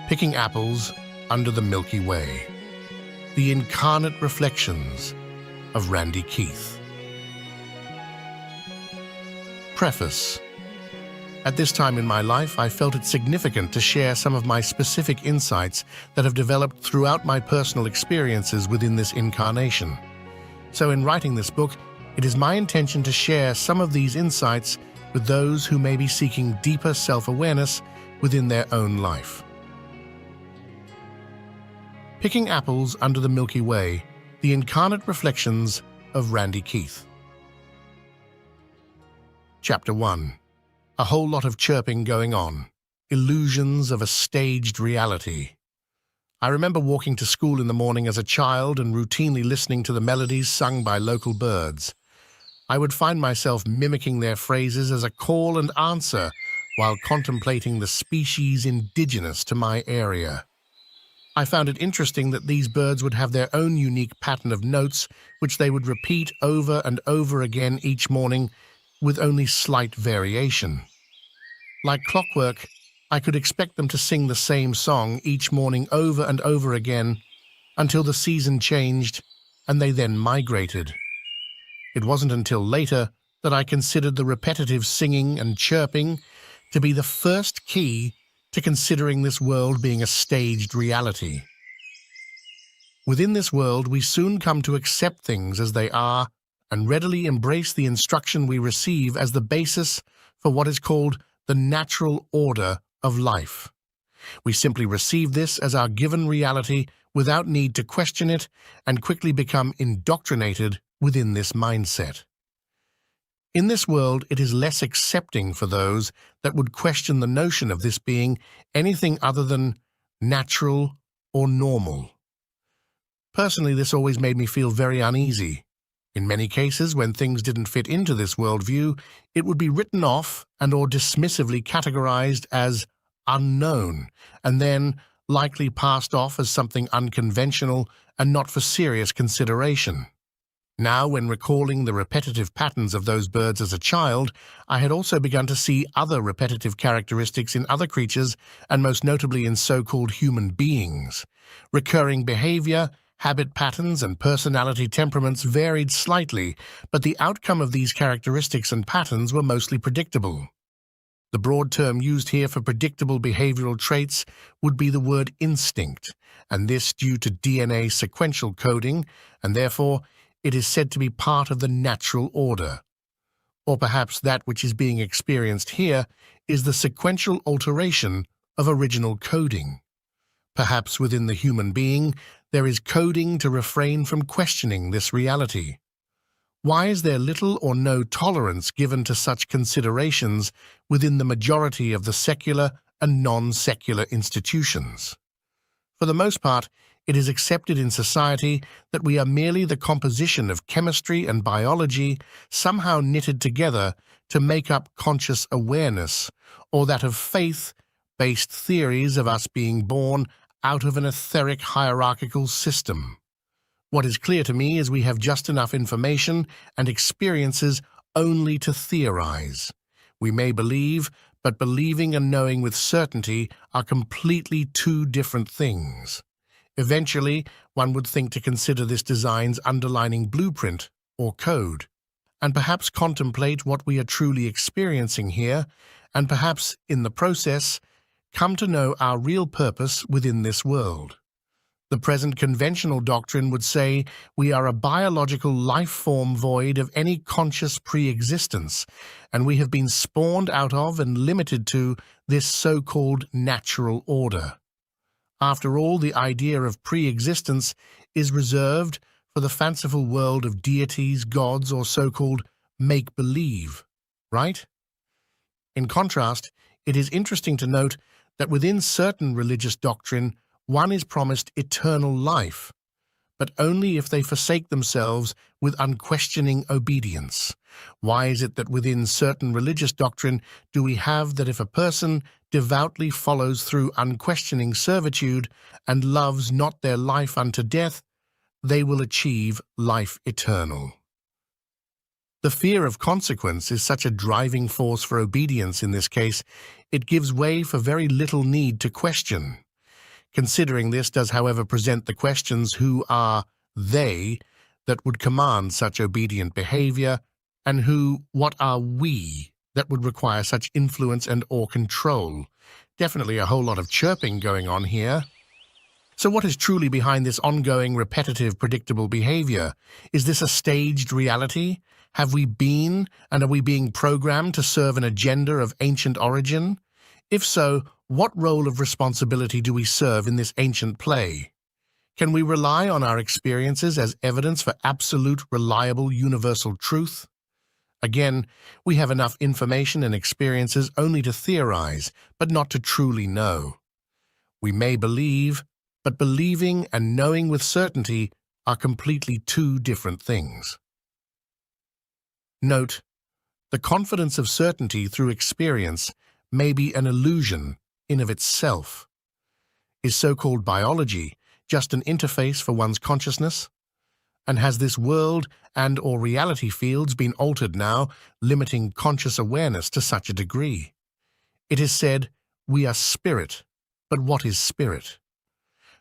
Picking Apples Under the Milky Way. The Incarnate Reflections of Randy Keith. Preface. At this time in my life, I felt it significant to share some of my specific insights that have developed throughout my personal experiences within this incarnation. So in writing this book, it is my intention to share some of these insights with those who may be seeking deeper self-awareness within their own life. Picking Apples Under the Milky Way, The Incarnate Reflections of Randy Keith. Chapter 1. A whole lot of chirping going on. Illusions of a staged reality. I remember walking to school in the morning as a child and routinely listening to the melodies sung by local birds. I would find myself mimicking their phrases as a call and answer while contemplating the species indigenous to my area. I found it interesting that these birds would have their own unique pattern of notes which they would repeat over and over again each morning with only slight variation. Like clockwork, I could expect them to sing the same song each morning over and over again until the season changed and they then migrated. It wasn't until later that I considered the repetitive singing and chirping to be the first key to considering this world being a staged reality. Within this world, we soon come to accept things as they are and readily embrace the instruction we receive as the basis for what is called the natural order of life. We simply receive this as our given reality without need to question it and quickly become indoctrinated within this mindset. In this world, it is less accepting for those that would question the notion of this being anything other than natural or normal. Personally, this always made me feel very uneasy. In many cases, when things didn't fit into this worldview, it would be written off and or dismissively categorized as unknown, and then likely passed off as something unconventional and not for serious consideration. Now, when recalling the repetitive patterns of those birds as a child, I had also begun to see other repetitive characteristics in other creatures, and most notably in so-called human beings. Recurring behavior, habit patterns, and personality temperaments varied slightly, but the outcome of these characteristics and patterns were mostly predictable. The broad term used here for predictable behavioral traits would be the word instinct, and this due to DNA sequential coding, and therefore it is said to be part of the natural order. Or perhaps that which is being experienced here is the sequential alteration of original coding. Perhaps within the human being, there is coding to refrain from questioning this reality. Why is there little or no tolerance given to such considerations within the majority of the secular and non-secular institutions? For the most part, it is accepted in society that we are merely the composition of chemistry and biology somehow knitted together to make up conscious awareness, or that of faith-based theories of us being born out of an etheric hierarchical system. What is clear to me is we have just enough information and experiences only to theorize. We may believe, but believing and knowing with certainty are completely two different things. Eventually, one would think to consider this design's underlining blueprint or code, and perhaps contemplate what we are truly experiencing here, and perhaps, in the process, come to know our real purpose within this world. The present conventional doctrine would say we are a biological life form void of any conscious pre-existence, and we have been spawned out of and limited to this so-called natural order. After all, the idea of pre-existence is reserved for the fanciful world of deities, gods, or so-called make-believe, right? In contrast, it is interesting to note that within certain religious doctrine, one is promised eternal life, but only if they forsake themselves with unquestioning obedience. Why is it that within certain religious doctrine do we have that if a person devoutly follows through unquestioning servitude and loves not their life unto death, they will achieve life eternal? The fear of consequence is such a driving force for obedience in this case, it gives way for very little need to question. Considering this does, however, present the questions: who are they that would command such obedient behavior, and what are we that would require such influence and or control? Definitely a whole lot of chirping going on here. So what is truly behind this ongoing, repetitive, predictable behavior? Is this a staged reality? Have we been, and are we being programmed to serve an agenda of ancient origin? If so, what role of responsibility do we serve in this ancient play? Can we rely on our experiences as evidence for absolute, reliable, universal truth? Again, we have enough information and experiences only to theorize, but not to truly know. We may believe, but believing and knowing with certainty are completely two different things. Note, the confidence of certainty through experience may be an illusion in of itself. Is so-called biology just an interface for one's consciousness? And has this world and or reality fields been altered now, limiting conscious awareness to such a degree? It is said, we are spirit, but what is spirit?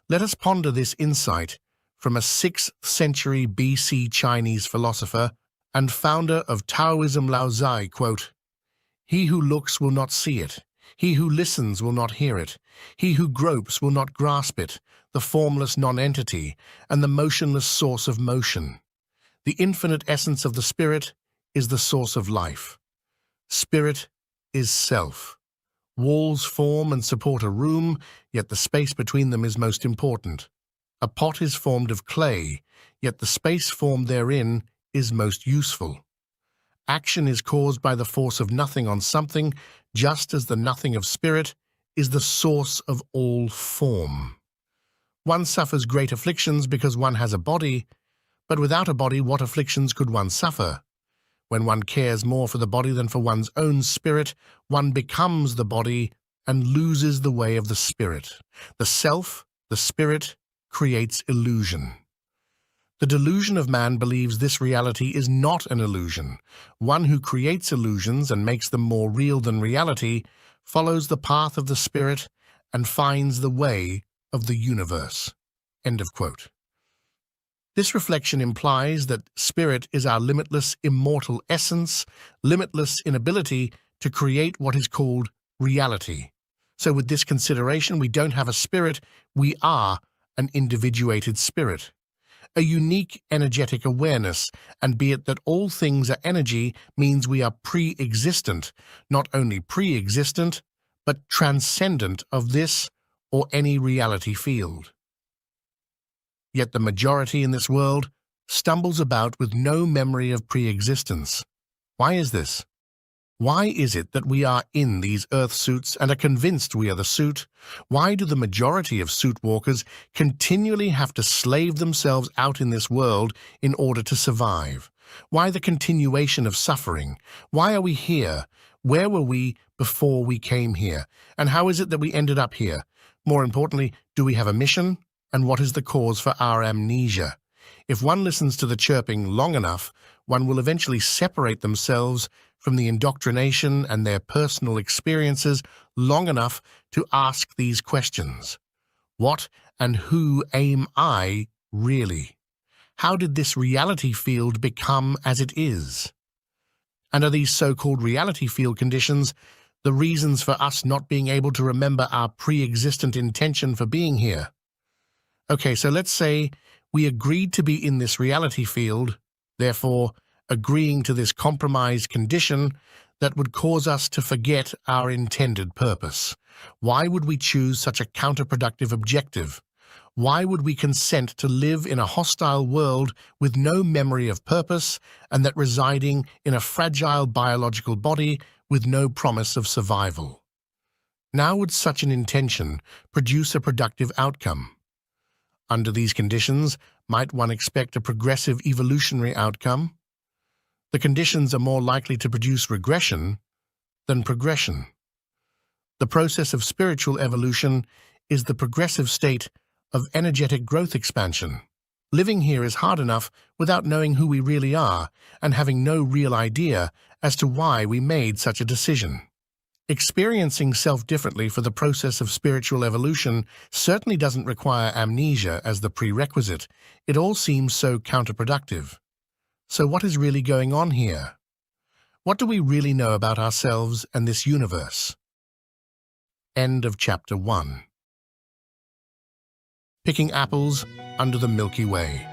Let us ponder this insight from a 6th century BC Chinese philosopher and founder of Taoism, Lao Tzu, quote, "He who looks will not see it. He who listens will not hear it. He who gropes will not grasp it, the formless non-entity and the motionless source of motion. The infinite essence of the spirit is the source of life. Spirit is self. Walls form and support a room, yet the space between them is most important. A pot is formed of clay, yet the space formed therein is most useful. Action is caused by the force of nothing on something, just as the nothing of spirit is the source of all form. One suffers great afflictions because one has a body, but without a body what afflictions could one suffer? When one cares more for the body than for one's own spirit, one becomes the body and loses the way of the spirit. The self, the spirit, creates illusion. The delusion of man believes this reality is not an illusion. One who creates illusions and makes them more real than reality follows the path of the spirit and finds the way of the universe." End of quote. This reflection implies that spirit is our limitless, immortal essence, limitless inability to create what is called reality. So with this consideration, we don't have a spirit, we are an individuated spirit. A unique energetic awareness, and be it that all things are energy, means we are pre-existent, not only pre-existent, but transcendent of this or any reality field. Yet the majority in this world stumbles about with no memory of pre-existence. Why is this? Why is it that we are in these earth suits and are convinced we are the suit? Why do the majority of suit walkers continually have to slave themselves out in this world in order to survive? Why the continuation of suffering? Why are we here? Where were we before we came here? And how is it that we ended up here? More importantly, do we have a mission? And what is the cause for our amnesia? If one listens to the chirping long enough, one will eventually separate themselves from the indoctrination and their personal experiences long enough to ask these questions. What and who am I really? How did this reality field become as it is? And are these so-called reality field conditions the reasons for us not being able to remember our pre-existent intention for being here? Okay, so let's say we agreed to be in this reality field, therefore agreeing to this compromised condition that would cause us to forget our intended purpose. Why would we choose such a counterproductive objective? Why would we consent to live in a hostile world with no memory of purpose and that residing in a fragile biological body with no promise of survival? Now would such an intention produce a productive outcome? Under these conditions, might one expect a progressive evolutionary outcome? The conditions are more likely to produce regression than progression. The process of spiritual evolution is the progressive state of energetic growth expansion. Living here is hard enough without knowing who we really are and having no real idea as to why we made such a decision. Experiencing self differently for the process of spiritual evolution certainly doesn't require amnesia as the prerequisite. It all seems so counterproductive. So what is really going on here? What do we really know about ourselves and this universe? End of Chapter 1. Picking Apples Under the Milky Way.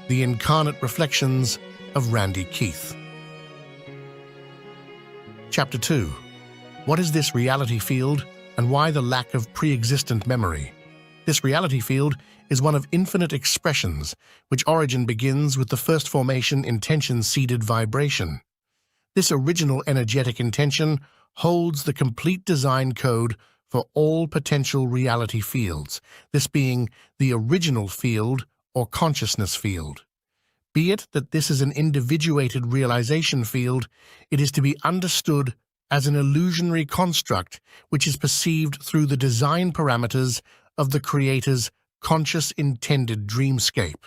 The Incarnate Reflections of Randy Keith. Chapter 2. What is this reality field, and why the lack of pre-existent memory? This reality field is one of infinite expressions, which origin begins with the first formation intention-seeded vibration. This original energetic intention holds the complete design code for all potential reality fields, this being the original field or consciousness field. Be it that this is an individuated realization field, it is to be understood as an illusionary construct which is perceived through the design parameters of the Creator's conscious intended dreamscape.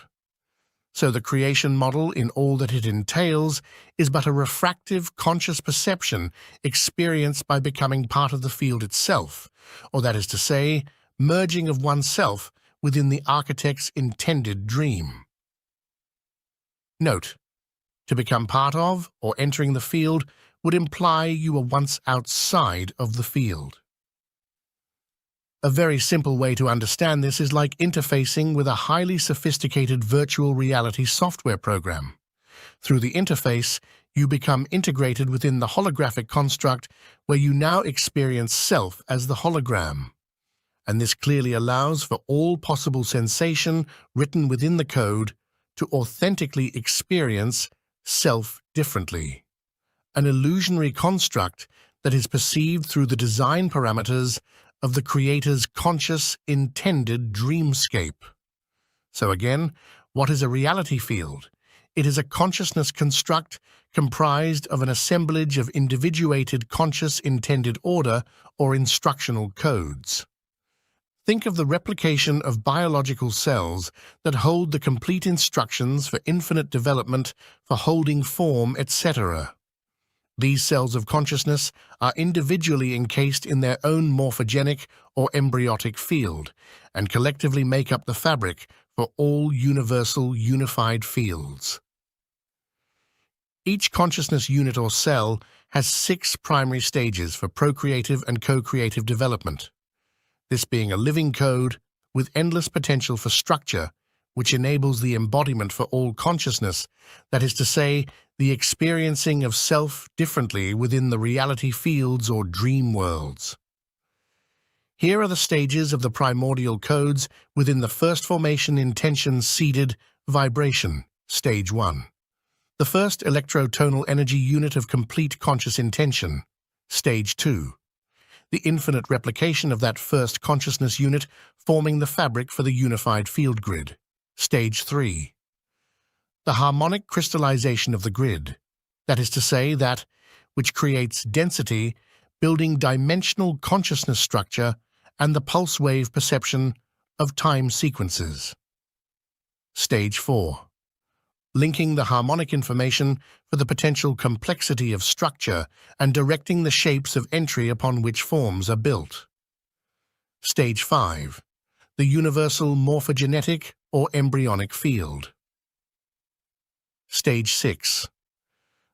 So the creation model, in all that it entails, is but a refractive conscious perception experienced by becoming part of the field itself, or that is to say, merging of oneself within the architect's intended dream. Note: to become part of or entering the field would imply you were once outside of the field. A very simple way to understand this is like interfacing with a highly sophisticated virtual reality software program. Through the interface, you become integrated within the holographic construct where you now experience self as the hologram. And this clearly allows for all possible sensation written within the code to authentically experience self differently. An illusionary construct that is perceived through the design parameters of the Creator's conscious intended dreamscape. So again, what is a reality field? It is a consciousness construct comprised of an assemblage of individuated conscious intended order or instructional codes. Think of the replication of biological cells that hold the complete instructions for infinite development, for holding form, etc. These cells of consciousness are individually encased in their own morphogenic or embryotic field, and collectively make up the fabric for all universal unified fields. Each consciousness unit or cell has 6 primary stages for procreative and co-creative development, this being a living code with endless potential for structure, which enables the embodiment for all consciousness, that is to say, the experiencing of self differently within the reality fields or dream worlds. Here are the stages of the primordial codes within the first formation intention seeded vibration, stage 1. The first electrotonal energy unit of complete conscious intention, stage 2. The infinite replication of that first consciousness unit forming the fabric for the unified field grid, stage 3. The harmonic crystallization of the grid, that is to say, that which creates density, building dimensional consciousness structure and the pulse wave perception of time sequences. Stage 4. Linking the harmonic information for the potential complexity of structure and directing the shapes of entry upon which forms are built. Stage 5. The universal morphogenetic or embryonic field. Stage 6.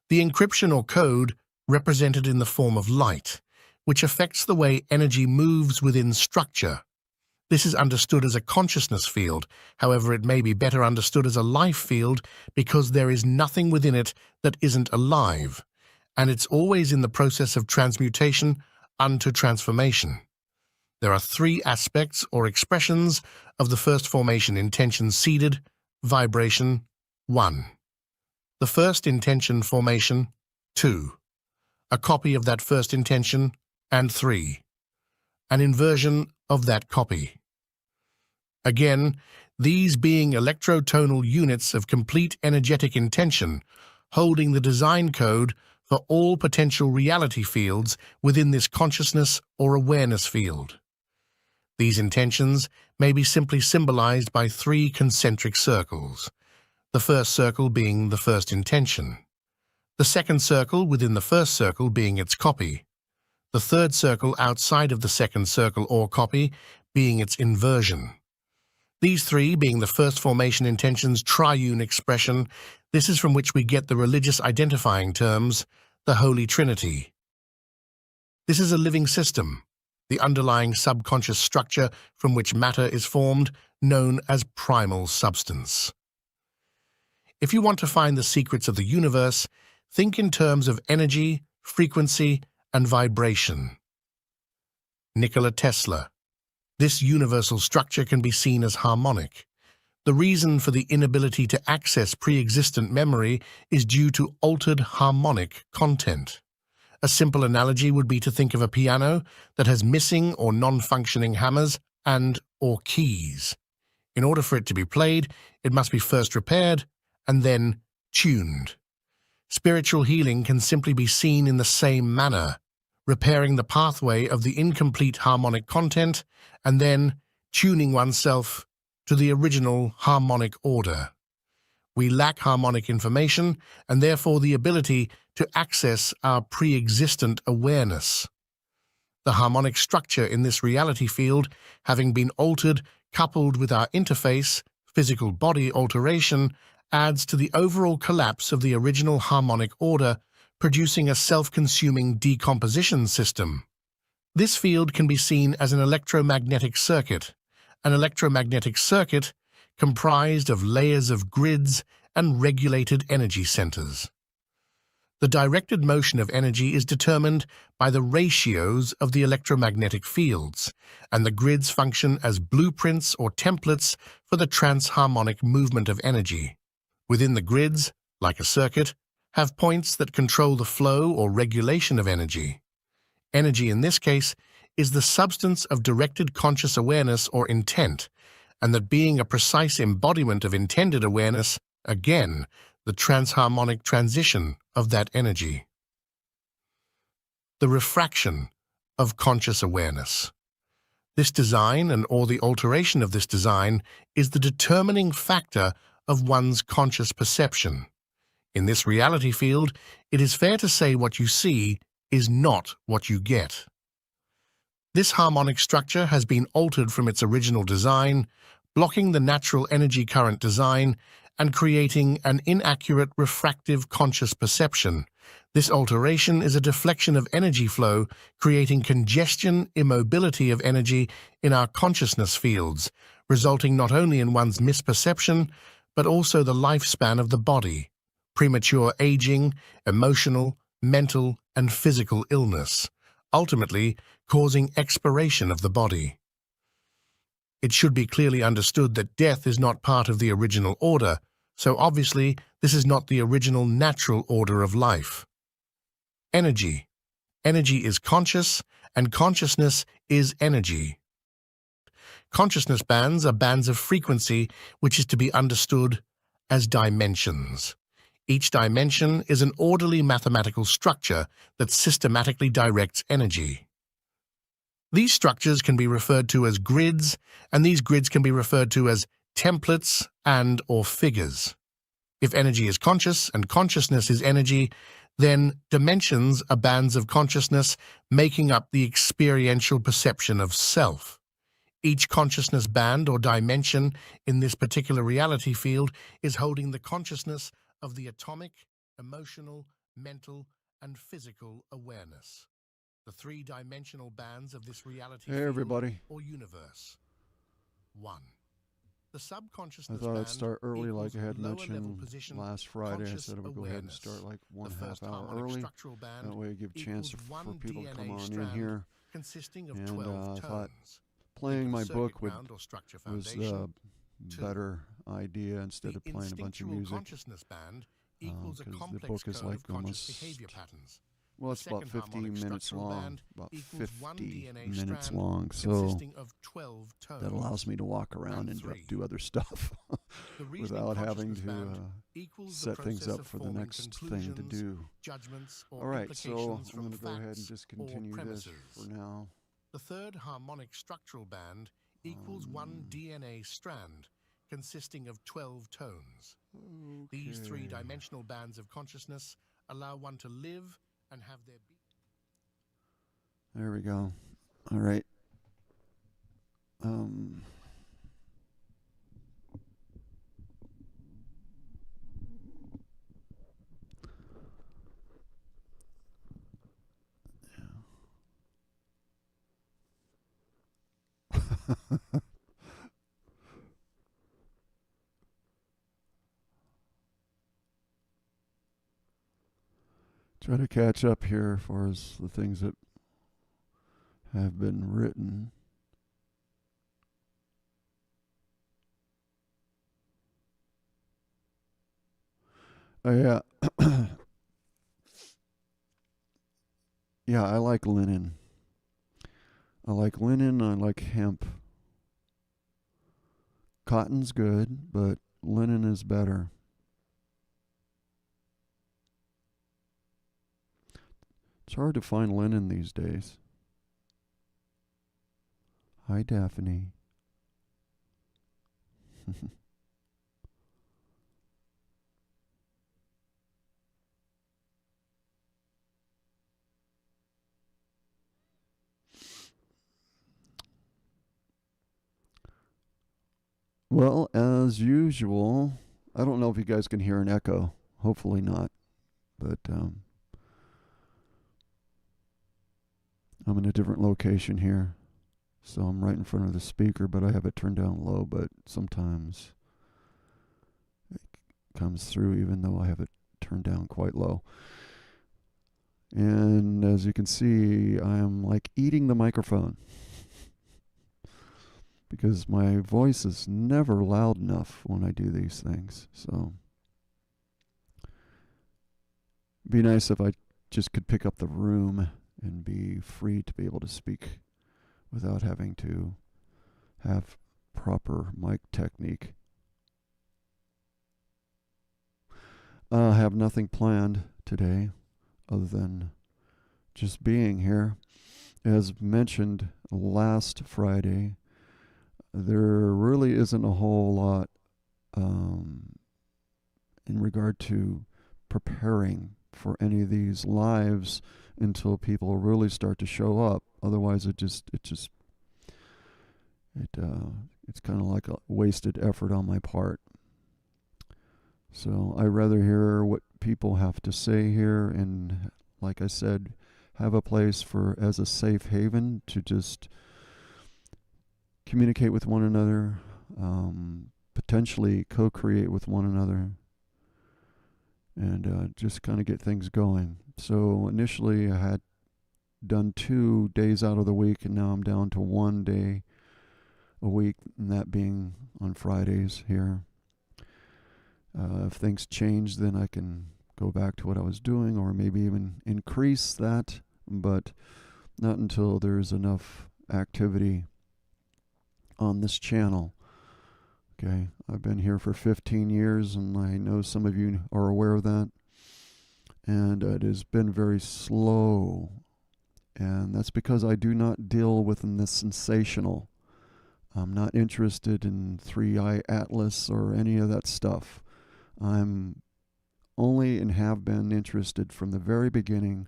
The encryption or code represented in the form of light, which affects the way energy moves within structure. This is understood as a consciousness field, however it may be better understood as a life field because there is nothing within it that isn't alive, and it's always in the process of transmutation unto transformation. There are 3 aspects or expressions of the first formation intention seeded vibration. 1. The first intention formation. 2. A copy of that first intention. And 3. An inversion of that copy. Again, these being electrotonal units of complete energetic intention, holding the design code for all potential reality fields within this consciousness or awareness field. These intentions may be simply symbolized by 3 concentric circles, the first circle being the first intention, the second circle within the first circle being its copy, the third circle outside of the second circle or copy being its inversion. These three being the first formation intention's triune expression, this is from which we get the religious identifying terms, the Holy Trinity. This is a living system, the underlying subconscious structure from which matter is formed, known as primal substance. If you want to find the secrets of the universe, think in terms of energy, frequency, and vibration. Nikola Tesla. This universal structure can be seen as harmonic. The reason for the inability to access pre-existent memory is due to altered harmonic content. A simple analogy would be to think of a piano that has missing or non-functioning hammers and/or keys. In order for it to be played, it must be first repaired and then tuned. Spiritual healing can simply be seen in the same manner, repairing the pathway of the incomplete harmonic content and then tuning oneself to the original harmonic order. We lack harmonic information and therefore the ability to access our pre-existent awareness. The harmonic structure in this reality field, having been altered, coupled with our interface, physical body alteration, adds to the overall collapse of the original harmonic order, producing a self-consuming decomposition system. This field can be seen as an electromagnetic circuit. An electromagnetic circuit comprised of layers of grids and regulated energy centers. The directed motion of energy is determined by the ratios of the electromagnetic fields, and the grids function as blueprints or templates for the transharmonic movement of energy. Within the grids, like a circuit, have points that control the flow or regulation of energy. Energy in this case is the substance of directed conscious awareness or intent, and that being a precise embodiment of intended awareness, again, the transharmonic transition of that energy. The refraction of conscious awareness. This design or the alteration of this design is the determining factor of one's conscious perception. In this reality field, it is fair to say what you see is not what you get. This harmonic structure has been altered from its original design, blocking the natural energy current design and creating an inaccurate refractive conscious perception. This alteration is a deflection of energy flow, creating congestion, immobility of energy in our consciousness fields, resulting not only in one's misperception, but also the lifespan of the body, premature aging, emotional, mental, and physical illness, ultimately causing expiration of the body. It should be clearly understood that death is not part of the original order, so obviously this is not the original natural order of life. Energy. Energy is conscious, and consciousness is energy. Consciousness bands are bands of frequency which is to be understood as dimensions. Each dimension is an orderly mathematical structure that systematically directs energy. These structures can be referred to as grids, and these grids can be referred to as templates and/or figures. If energy is conscious and consciousness is energy, then dimensions are bands of consciousness making up the experiential perception of self. Each consciousness band or dimension in this particular reality field is holding the consciousness of the atomic, emotional, mental, and physical awareness. The three-dimensional bands of this reality field or universe. 1. The subconsciousness I thought I'd band start early like I had equals lower level mentioned position last Friday. I conscious said I would go ahead and awareness. start like one The half first hour harmonic early. structural band That way I give chance equals for one people to come DNA on in strand here. consisting of And 12 I thought tones. playing my Circuit book ground or structure was foundation. the 2. better idea instead The of playing a bunch of instinctual music. consciousness band equals a Because the complex book is code like of conscious almost, behavior patterns. well, The it's about second 50 harmonic minutes structural long. band About equals one 50 DNA minutes strand long. So consisting of 12 tones. that allows me to walk around and 3. do other stuff The reasoning without having consciousness to band equals the set things process up of for the forming next thing to conclusions, do. judgments, or All right, so implications I'm from going to go ahead and facts just or continue this premises. for now. The third harmonic structural band equals one DNA strand consisting of 12 tones. These three-dimensional bands of consciousness allow one to live and have their being. There we go. All right. Um, try to catch up here as far as the things that have been written. Oh, yeah. Yeah, I like linen. I like linen. I like hemp. Cotton's good, but linen is better. It's hard to find linen these days. Hi, Daphne. Well, as usual, I don't know if you guys can hear an echo. Hopefully not. But I'm in a different location here. So I'm right in front of the speaker, but I have it turned down low. But sometimes it comes through even though I have it turned down quite low. And as you can see, I am like eating the microphone because my voice is never loud enough when I do these things. So it'd be nice if I just could pick up the room and be free to be able to speak without having to have proper mic technique. I have nothing planned today other than just being here. As mentioned last Friday, there really isn't a whole lot in regard to preparing for any of these lives until people really start to show up. Otherwise, it's kind of like a wasted effort on my part. So I rather hear what people have to say here, and like I said, have a place for as a safe haven to just communicate with one another, potentially co-create with one another, and just kind of get things going. So initially I had done 2 days out of the week, and now I'm down to 1 day a week, and that being on Fridays here. If things change, then I can go back to what I was doing, or maybe even increase that, but not until there's enough activity on this channel. Okay, I've been here for 15 years, and I know some of you are aware of that. And it has been very slow, and that's because I do not deal within the sensational. I'm not interested in 3-eye atlas or any of that stuff. I'm only and have been interested from the very beginning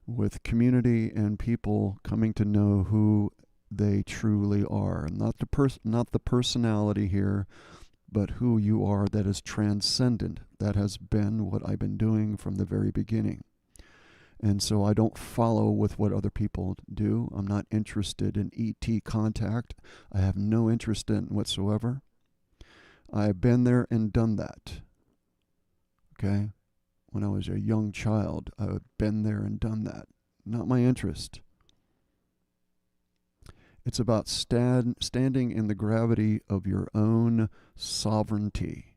with community and people coming to know who they truly are, and not the personality here, but who you are that is transcendent. That has been what I've been doing from the very beginning. And so I don't follow with what other people do. I'm not interested in ET contact. I have no interest in it whatsoever. I've been there and done that. Okay? When I was a young child, I've been there and done that. Not my interest. It's about standing in the gravity of your own sovereignty.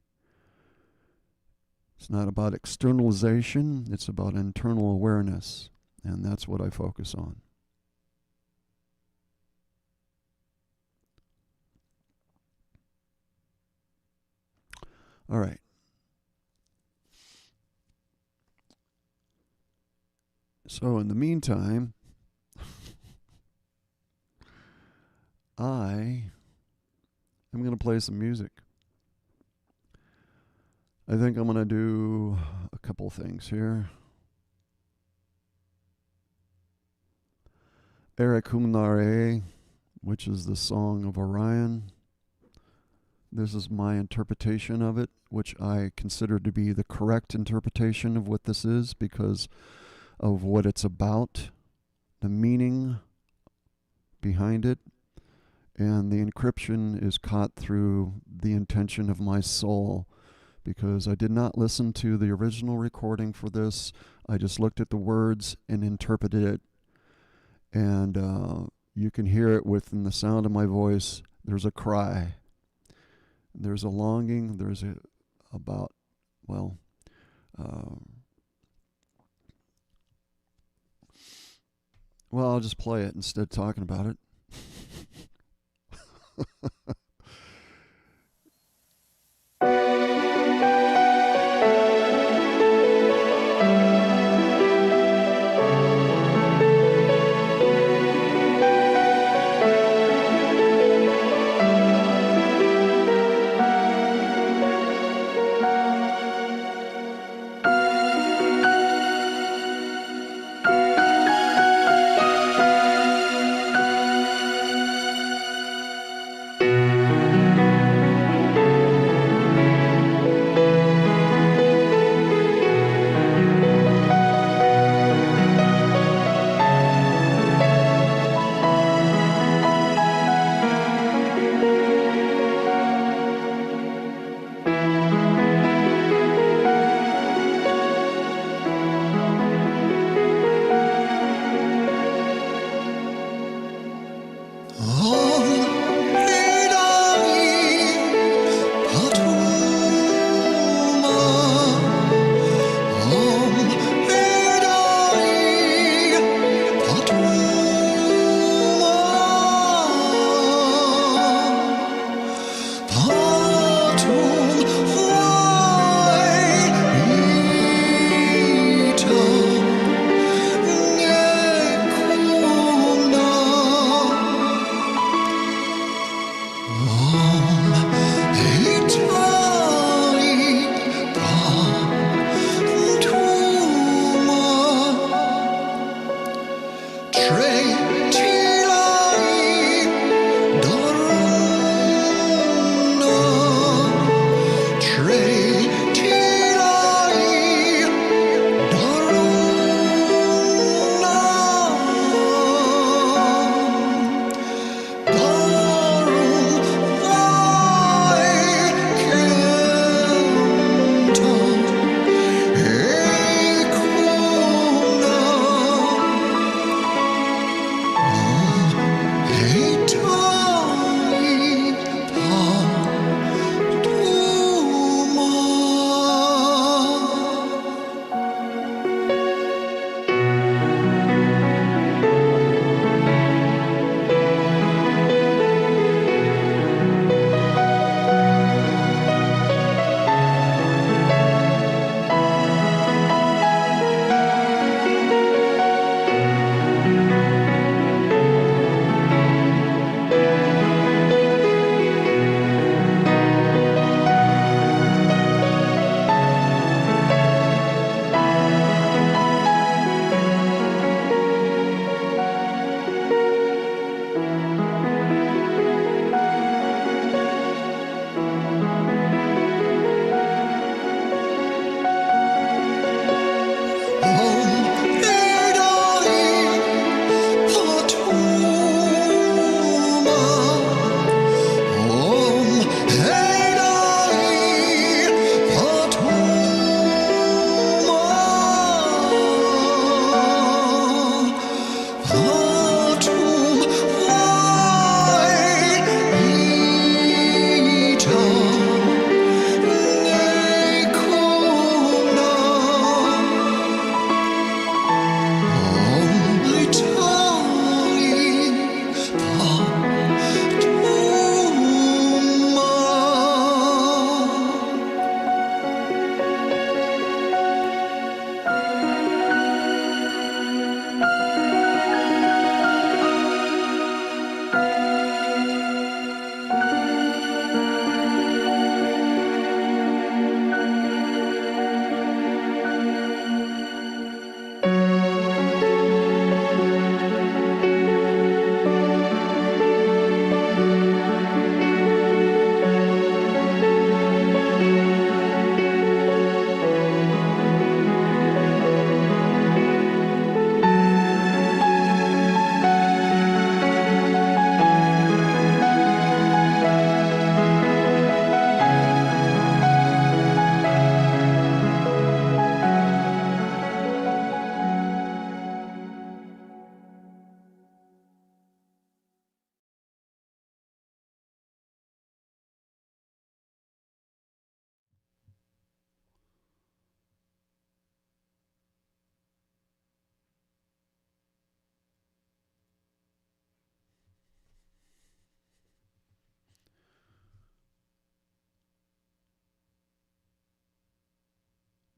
It's not about externalization, it's about internal awareness, and that's what I focus on. All right. So in the meantime, I am going to play some music. I think I'm going to do a couple things here. Erekumnare, which is the Song of Orion. This is my interpretation of it, which I consider to be the correct interpretation of what this is because of what it's about, the meaning behind it, and the encryption is caught through the intention of my soul because I did not listen to the original recording for this. I just looked at the words and interpreted it, and you can hear it within the sound of my voice. There's a cry. There's a longing. There's I'll just play it instead of talking about it.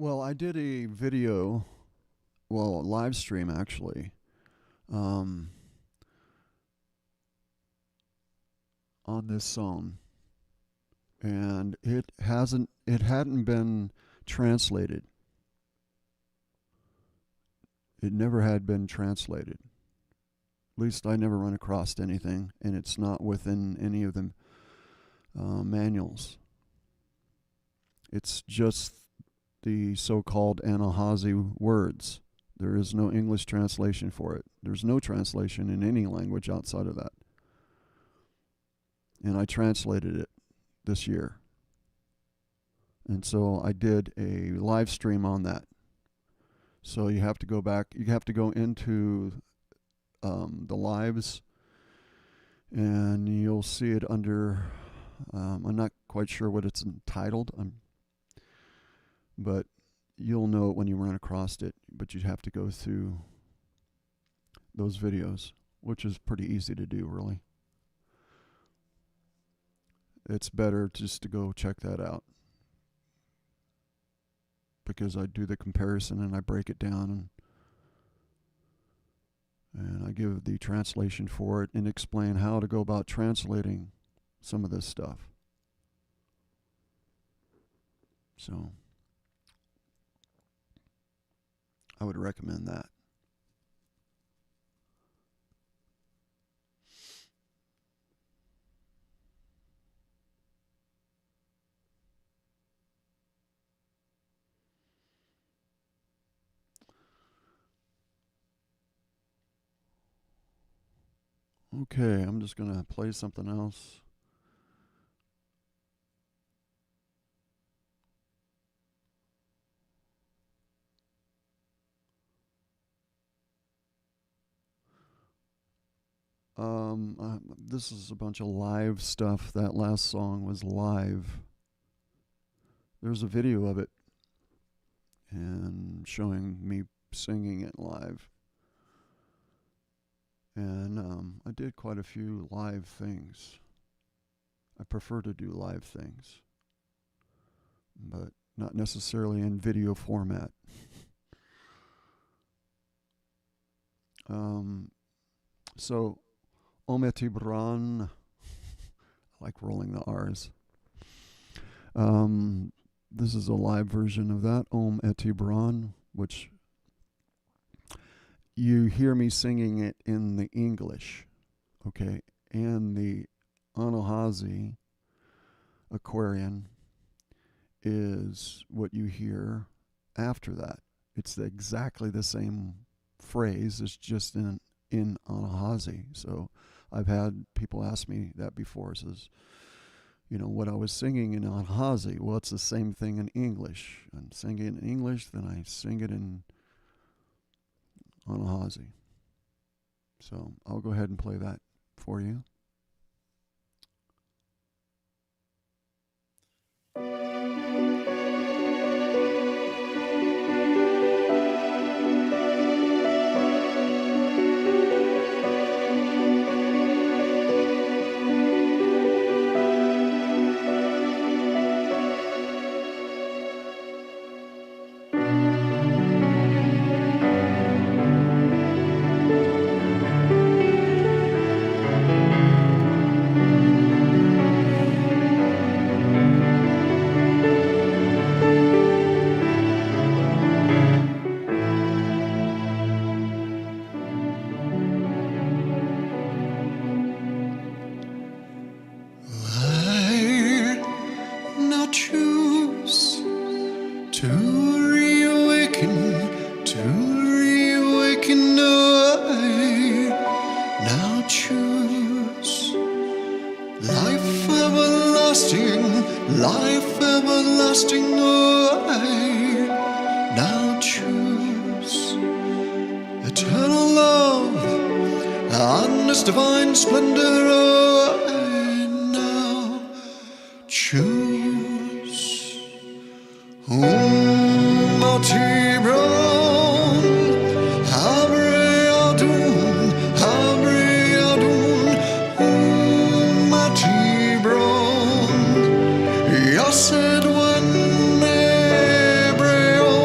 Well, I did a video, well, a live stream actually, on this song, and it hadn't been translated. It never had been translated. At least I never run across anything, and it's not within any of the manuals. It's just the so-called Anahazi words. There is no English translation for it. There's no translation in any language outside of that. And I translated it this year. And so I did a live stream on that. So you have to go back, you have to go into the lives, and you'll see it under, I'm not quite sure what it's entitled, but you'll know it when you run across it, but you'd have to go through those videos, which is pretty easy to do, really. It's better just to go check that out, because I do the comparison and I break it down, and I give the translation for it and explain how to go about translating some of this stuff. So I would recommend that. Okay, I'm just going to play something else. This is a bunch of live stuff. That last song was live. There's a video of it and showing me singing it live. And I did quite a few live things. I prefer to do live things, but not necessarily in video format. So, Ometibran, I like rolling the R's. This is a live version of that, Om Etibran, which you hear me singing it in the English, okay? And the Anahazi Aquarian is what you hear after that. It's exactly the same phrase, it's just in Anahazi. So I've had people ask me that before, says, you know, what I was singing in Anahazi. Well, it's the same thing in English. I'm singing it in English, then I sing it in Anahazi. So I'll go ahead and play that for you. Life everlasting, I now choose eternal love and His divine splendor, I now choose. Mati Brown, Habre Adun, Mati Brown. Yased when Ebreo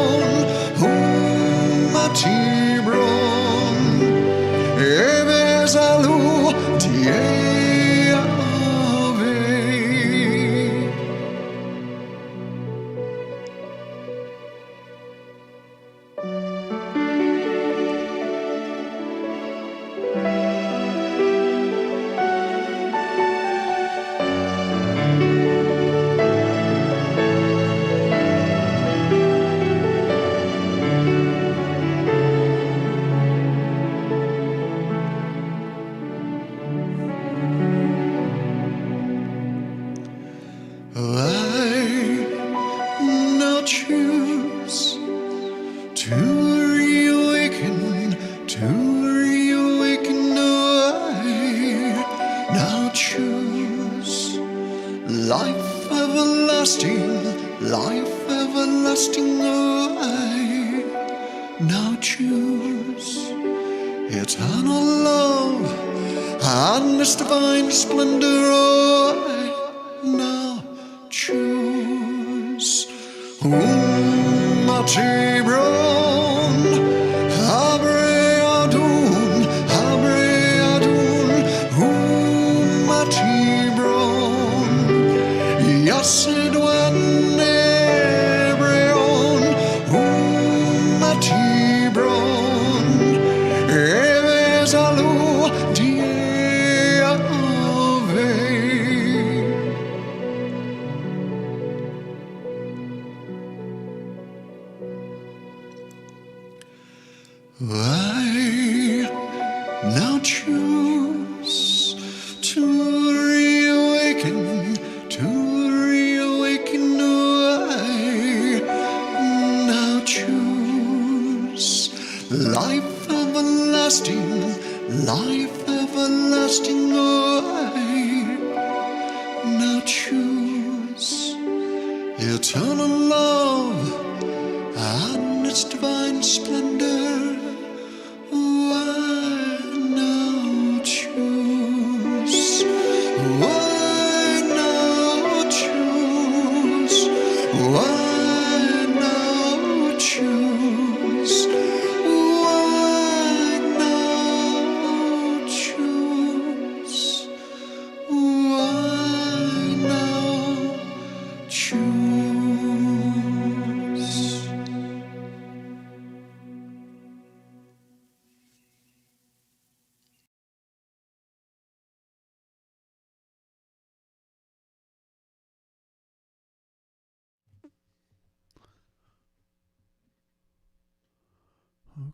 to reawaken, I now choose life everlasting, I now choose eternal love and this divine splendor, I now choose. Mati Brown, Habre Adun, Mati Brown, Yasidwan Ebreon, Mati Brown, Evesalu Diave. I now choose to reawaken, I now choose life everlasting, I now choose eternal love and its divine splendor. I now choose. I now choose. I now choose. I now choose. I now choose.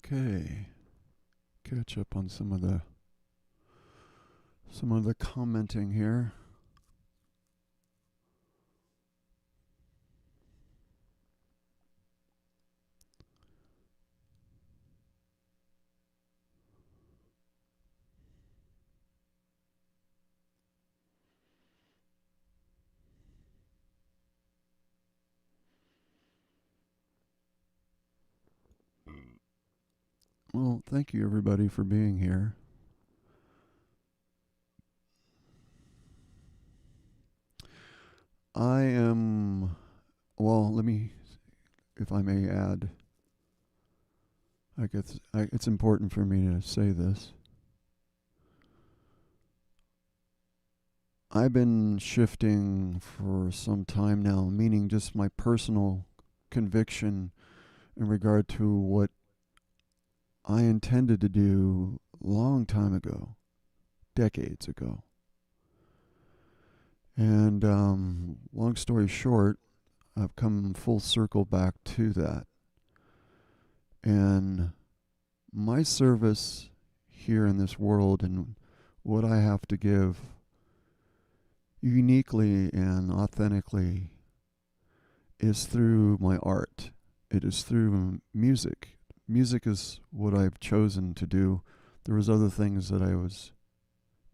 Okay. Catch up on some of the commenting here. Well, thank you everybody for being here. I am, well, let me, if I may add, I guess it's important for me to say this. I've been shifting for some time now, meaning just my personal conviction in regard to what I intended to do a long time ago, decades ago. And long story short, I've come full circle back to that. And my service here in this world and what I have to give uniquely and authentically is through my art. It is through music. Music is what I've chosen to do. There was other things that I was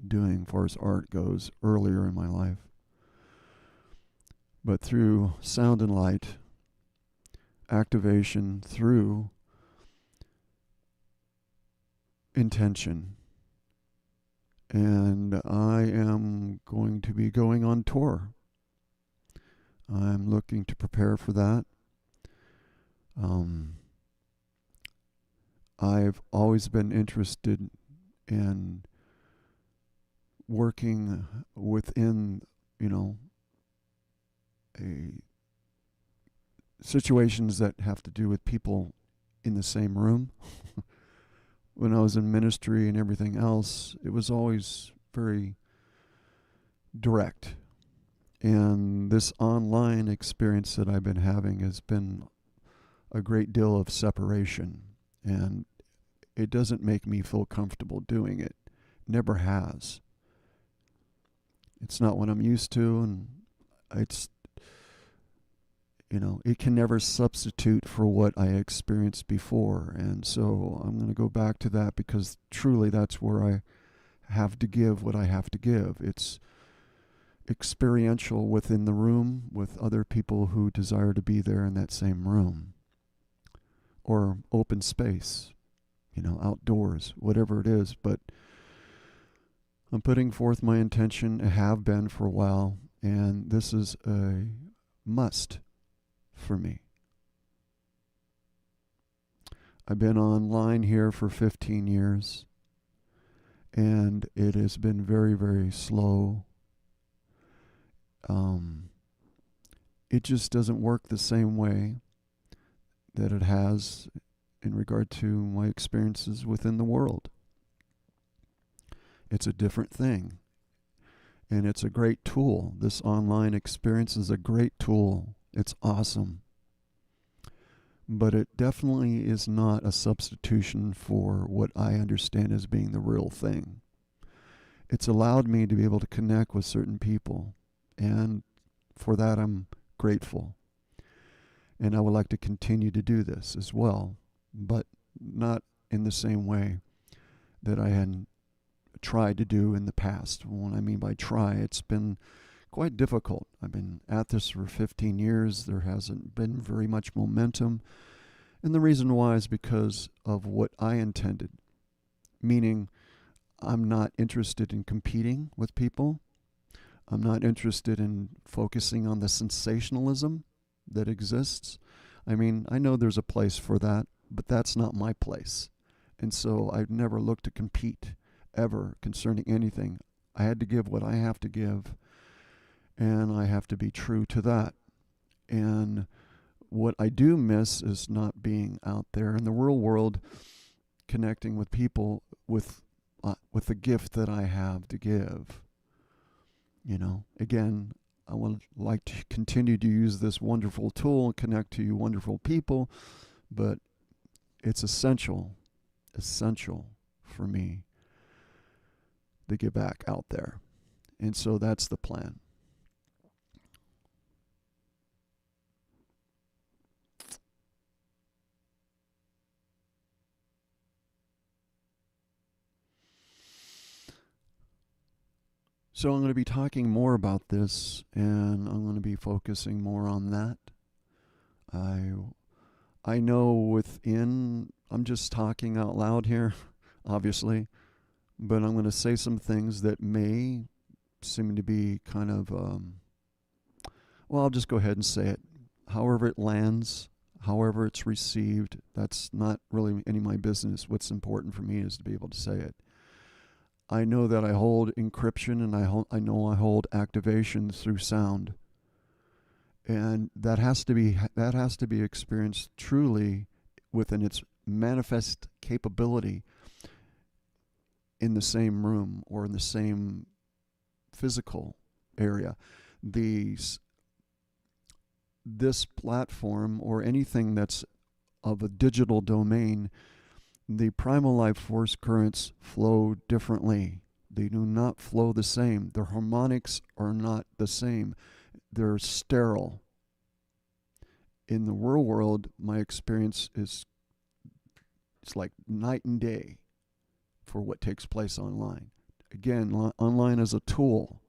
doing as far as art goes earlier in my life. But through sound and light, activation, through intention. And I am going to be going on tour. I'm looking to prepare for that. I've always been interested in working within, situations that have to do with people in the same room. When I was in ministry and everything else, it was always very direct. And this online experience that I've been having has been a great deal of separation. And it doesn't make me feel comfortable doing it. Never has. It's not what I'm used to, and It can never substitute for what I experienced before. And so I'm going to go back to that because truly that's where I have to give what I have to give. It's experiential within the room with other people who desire to be there in that same room, or open space, outdoors, whatever it is. But I'm putting forth my intention, I have been for a while, and this is a must for me. I've been online here for 15 years, and it has been very, very slow. It just doesn't work the same way that it has in regard to my experiences within the world. It's a different thing, and it's a great tool. This online experience is a great tool. It's awesome. But it definitely is not a substitution for what I understand as being the real thing. It's allowed me to be able to connect with certain people, and for that I'm grateful. And I would like to continue to do this as well, but not in the same way that I had tried to do in the past. When I mean by try, it's been quite difficult. I've been at this for 15 years. There hasn't been very much momentum. And the reason why is because of what I intended, meaning I'm not interested in competing with people. I'm not interested in focusing on the sensationalism that exists. I mean, I know there's a place for that, but that's not my place. And so I've never looked to compete ever concerning anything. I had to give what I have to give, and I have to be true to that. And what I do miss is not being out there in the real world, connecting with people with the gift that I have to give. Again, I would like to continue to use this wonderful tool and connect to you wonderful people, but it's essential for me to get back out there. And so that's the plan. So I'm going to be talking more about this, and I'm going to be focusing more on that. I know I'm just talking out loud here, obviously, but I'm going to say some things that may seem to be kind of, I'll just go ahead and say it. However it lands, however it's received, that's not really any of my business. What's important for me is to be able to say it. I know that I hold encryption, and I know I hold activation through sound, and that has to be experienced truly within its manifest capability in the same room or in the same physical area. This platform or anything that's of a digital domain, the primal life force currents flow differently. They do not flow the same. Their harmonics are not the same. They're sterile. In the real world, my experience it's like night and day for what takes place online. Again, online is a tool,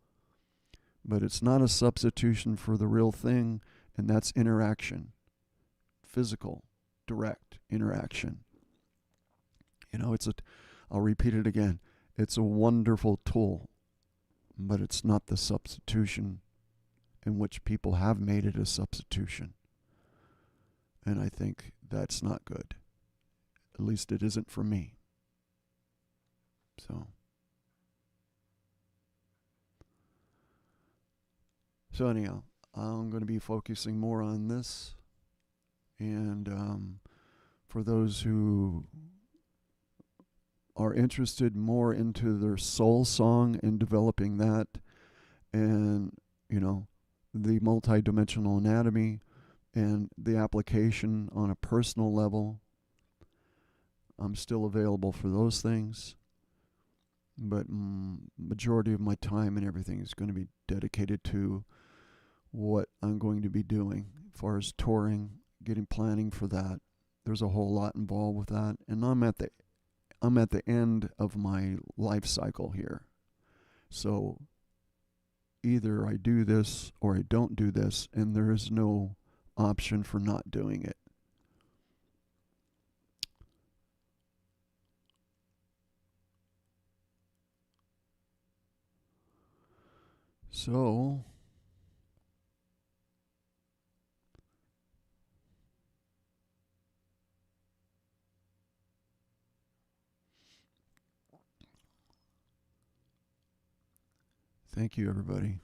but it's not a substitution for the real thing, and that's interaction. Physical, direct interaction. I'll repeat it again. It's a wonderful tool, but it's not the substitution in which people have made it a substitution. And I think that's not good. At least it isn't for me. So anyhow, I'm going to be focusing more on this. And for those who are interested more into their soul song and developing that, and the multidimensional anatomy and the application on a personal level, I'm still available for those things, but majority of my time and everything is going to be dedicated to what I'm going to be doing as far as touring, getting planning for that. There's a whole lot involved with that, and I'm at the end of my life cycle here. So either I do this or I don't do this, and there is no option for not doing it. So thank you, everybody.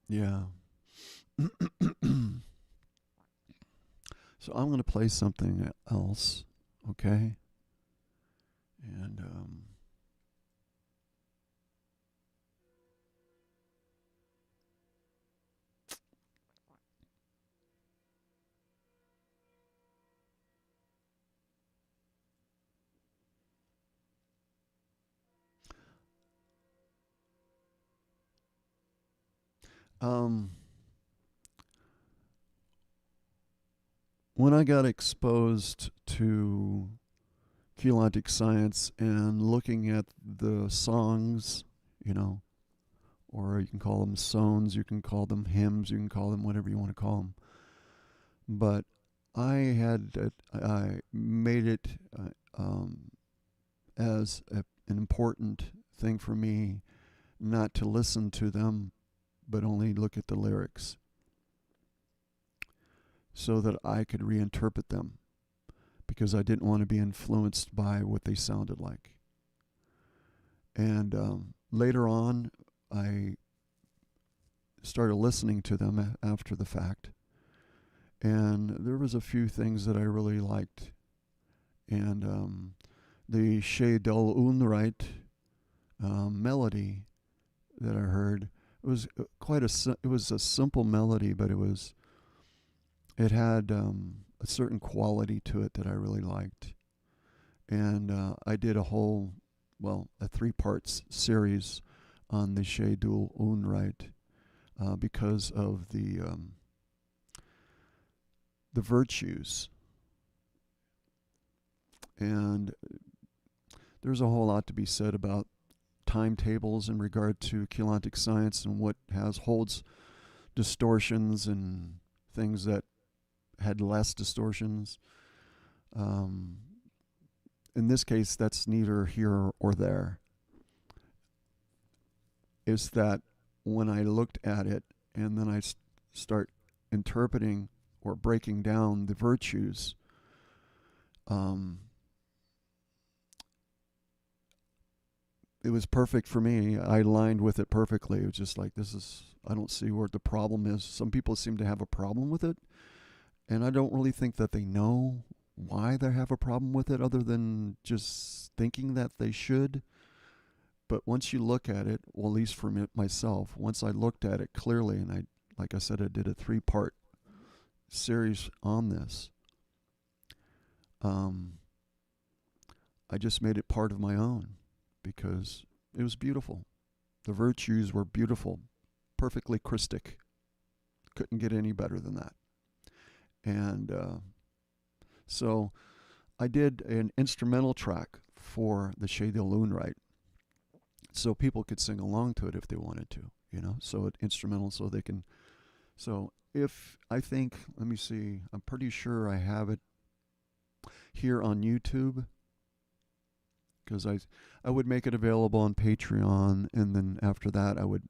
Yeah. So I'm going to play something else, okay? And when I got exposed to Keylontic science and looking at the songs, you know, or you can call them sones, you can call them hymns, you can call them whatever you want to call them. But I made it as an important thing for me not to listen to them, but only look at the lyrics so that I could reinterpret them, because I didn't want to be influenced by what they sounded like. And later on, I started listening to them after the fact, and there was a few things that I really liked. And the charitable melody that I heard, it was it was a simple melody, but it had a certain quality to it that I really liked. And I did a 3-part series on the charitable because of the virtues. And there's a whole lot to be said about timetables in regard to Keylontic science and what holds distortions and things that had less distortions. In this case, that's neither here or there. It's that when I looked at it and then I start interpreting or breaking down the virtues, it was perfect for me. I aligned with it perfectly. It was just like, I don't see where the problem is. Some people seem to have a problem with it, and I don't really think that they know why they have a problem with it, other than just thinking that they should. But once you look at it, well, at least for myself, once I looked at it clearly, and like I said, I did a 3-part series on this, I just made it part of my own because it was beautiful. The virtues were beautiful, perfectly Christic. Couldn't get any better than that. And so I did an instrumental track for the Chez de Lune, so people could sing along to it if they wanted to, so it's instrumental so they can. So let me see, I'm pretty sure I have it here on YouTube, because I would make it available on Patreon, and then after that I would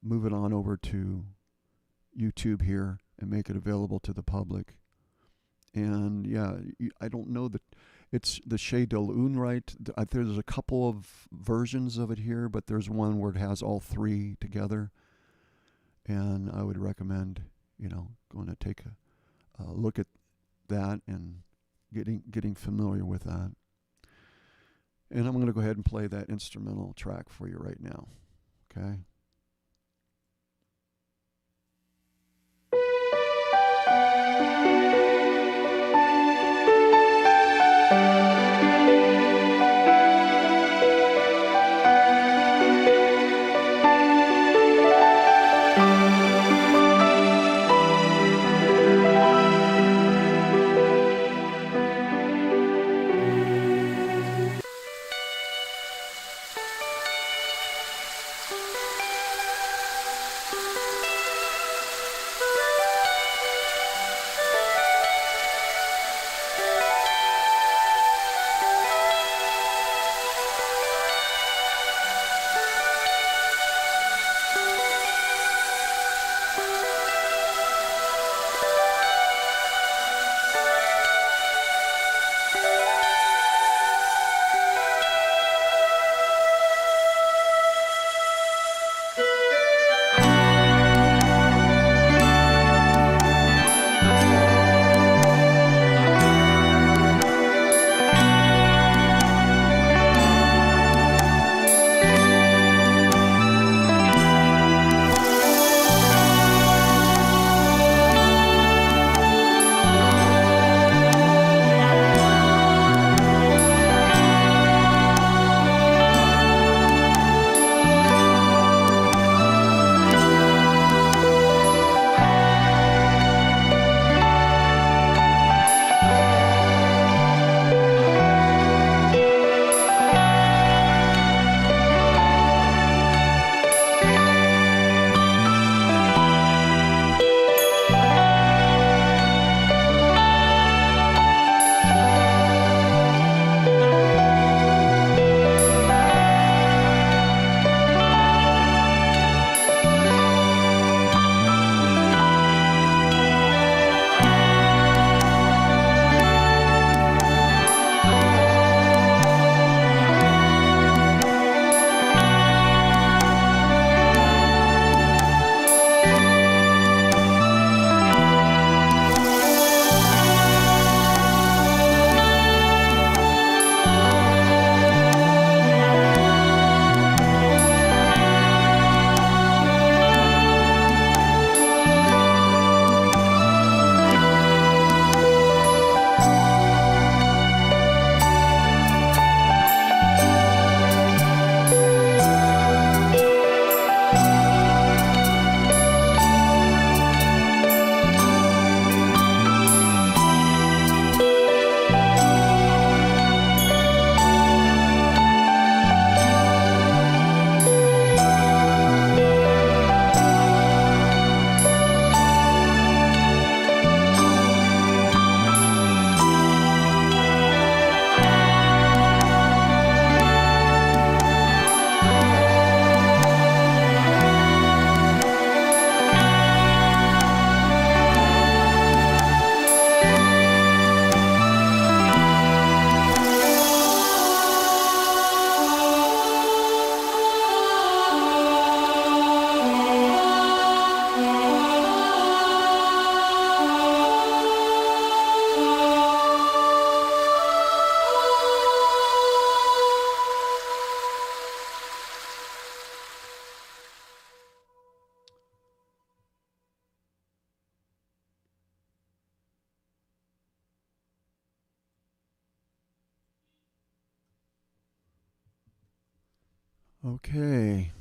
move it on over to YouTube here and make it available to the public. And yeah, I don't know that it's the Chez de Lune, there's a couple of versions of it here, but there's one where it has all 3 together, and I would recommend going to take a look at that and getting familiar with that. And I'm going to go ahead and play that instrumental track for you right now. Okay? Okay.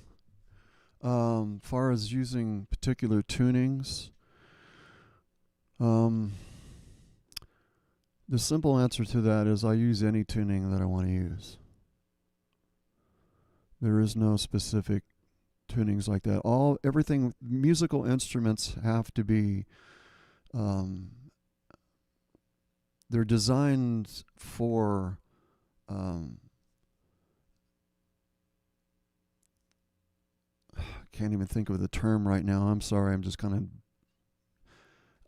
Far as using particular tunings, um, the simple answer to that is I use any tuning that I want to use. There is no specific tunings like that. Everything, musical instruments have to be, they're designed for, can't even think of the term right now. I'm sorry.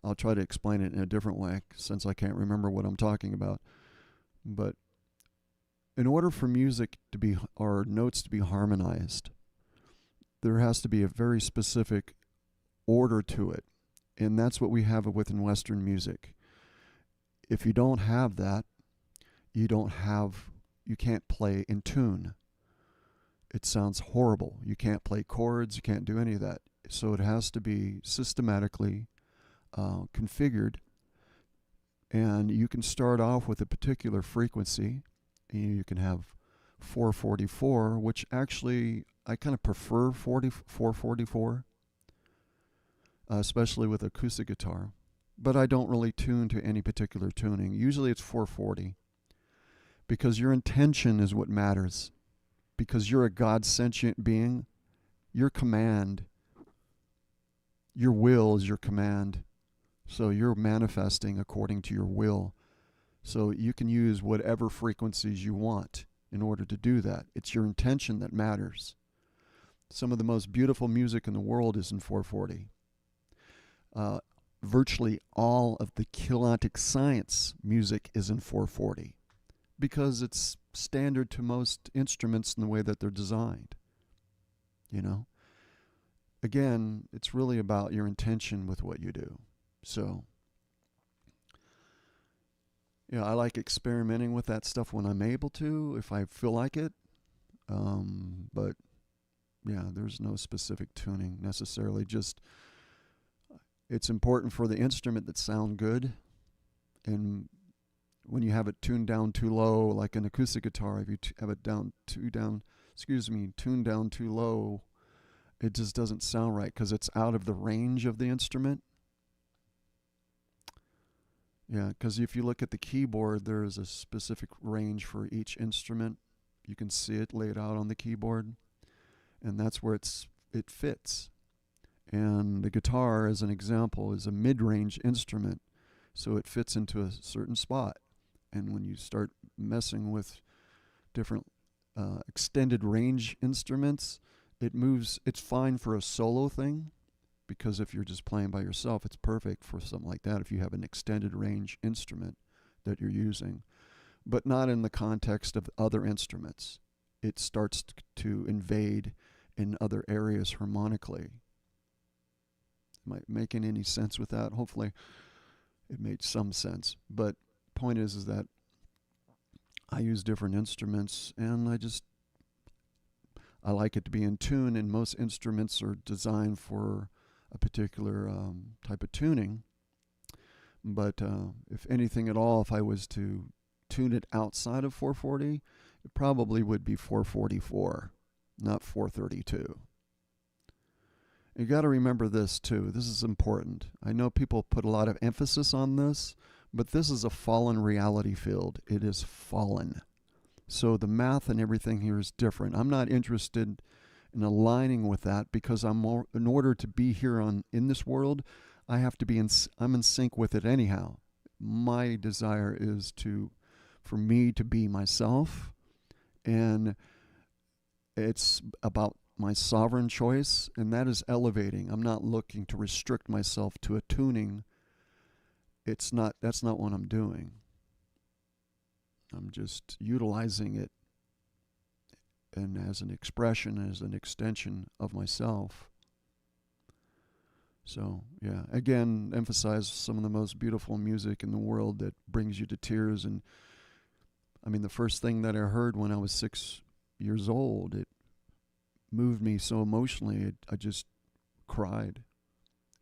I'll try to explain it in a different way since I can't remember what I'm talking about. But in order for music to be, or notes to be harmonized, there has to be a very specific order to it. And that's what we have within Western music. If you don't have that, you can't play in tune. It sounds horrible. You can't play chords, you can't do any of that. So it has to be systematically configured. And you can start off with a particular frequency. You can have 444, which actually I kind of prefer 444 especially with acoustic guitar. But I don't really tune to any particular tuning. Usually it's 440 because your intention is what matters. Because you're a God sentient being, your command, your will is your command. So you're manifesting according to your will. So you can use whatever frequencies you want in order to do that. It's your intention that matters. Some of the most beautiful music in the world is in 440. Virtually all of the Keylontic science music is in 440 because it's standard to most instruments in the way that they're designed. You know? Again, it's really about your intention with what you do. So, yeah, I like experimenting with that stuff when I'm able to, if I feel like it. But, yeah, there's no specific tuning necessarily. Just, it's important for the instrument that sound good. And when you have it tuned down too low, like an acoustic guitar, if you have it tuned down too low, it just doesn't sound right because it's out of the range of the instrument. Yeah, because if you look at the keyboard, there is a specific range for each instrument. You can see it laid out on the keyboard, and that's where it fits. And the guitar, as an example, is a mid-range instrument, so it fits into a certain spot. And when you start messing with different extended range instruments, it moves. It's fine for a solo thing, because if you're just playing by yourself, it's perfect for something like that if you have an extended range instrument that you're using, but not in the context of other instruments. It starts to invade in other areas harmonically. Am I making any sense with that? Hopefully it made some sense. But point is that I use different instruments, and I like it to be in tune, and most instruments are designed for a particular type of tuning. But if anything at all, if I was to tune it outside of 440, it probably would be 444, not 432. You got to remember this too. This is important. I know people put a lot of emphasis on this, but this is a fallen reality field. It is fallen. So the math and everything here is different. I'm not interested in aligning with that because in order to be here in this world, I have to be I'm in sync with it anyhow. My desire is for me to be myself, and it's about my sovereign choice, and that is elevating. I'm not looking to restrict myself to a tuning. That's not what I'm doing. I'm just utilizing it and as an expression, as an extension of myself. So, yeah, again, emphasize some of the most beautiful music in the world that brings you to tears. And I mean, the first thing that I heard when I was 6 years old, it moved me so emotionally, I just cried.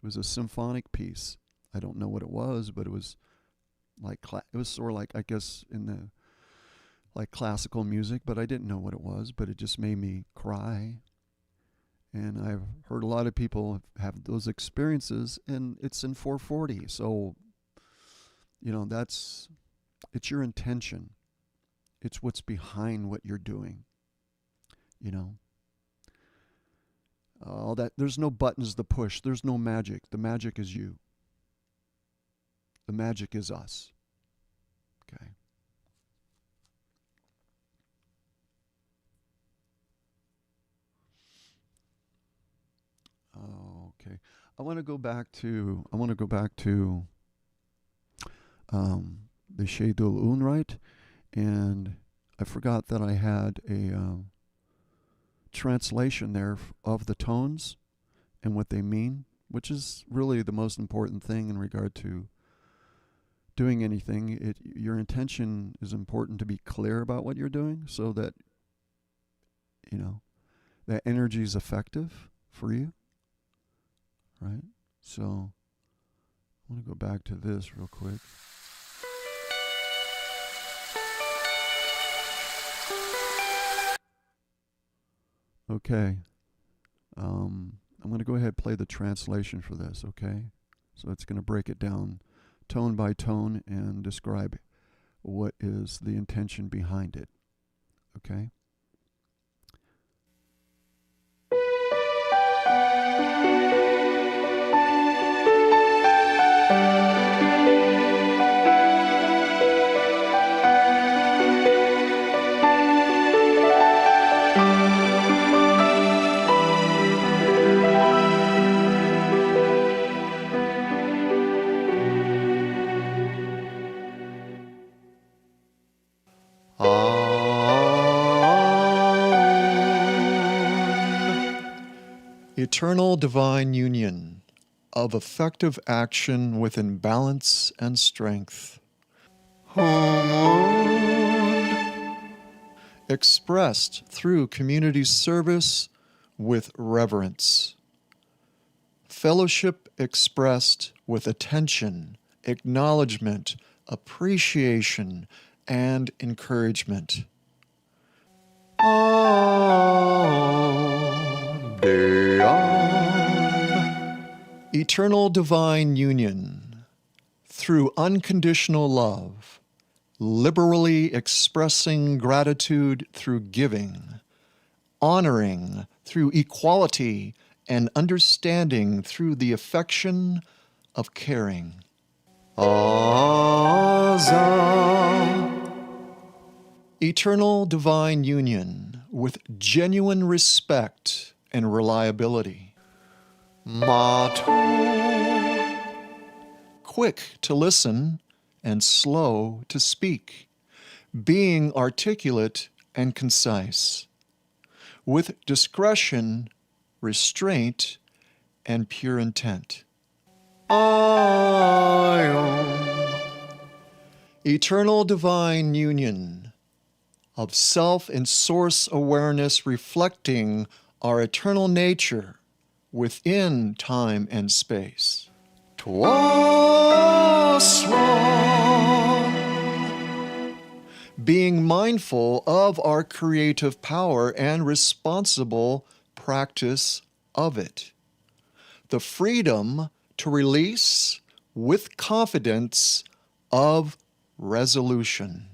It was a symphonic piece. I don't know what it was, but it was like it was sort of like, I guess, in the like classical music, but I didn't know what it was, but it just made me cry. And I've heard a lot of people have those experiences, and it's in 440. So, it's your intention. It's what's behind what you're doing. All that, there's no buttons to push. There's no magic. The magic is you. The magic is us. Okay. Okay. I want to go back to the Shedul Unreit, and I forgot that I had a translation there of the tones and what they mean, which is really the most important thing in regard to doing anything. Your intention is important to be clear about what you're doing, so that that energy is effective for you. Right? So I want to go back to this real quick. Okay. I'm going to go ahead and play the translation for this, okay? So it's going to break it down tone by tone and describe what is the intention behind it, okay? Eternal divine union of effective action within balance and strength. Expressed through community service with reverence. Fellowship expressed with attention, acknowledgement, appreciation, and encouragement. Eternal divine union through unconditional love, liberally expressing gratitude through giving, honoring through equality, and understanding through the affection of caring. Eternal divine union with genuine respect and reliability. Quick to listen and slow to speak, being articulate and concise, with discretion, restraint, and pure intent. Eternal divine union of self and source awareness reflecting our eternal nature within time and space. Being mindful of our creative power and responsible practice of it. The freedom to release with confidence of resolution.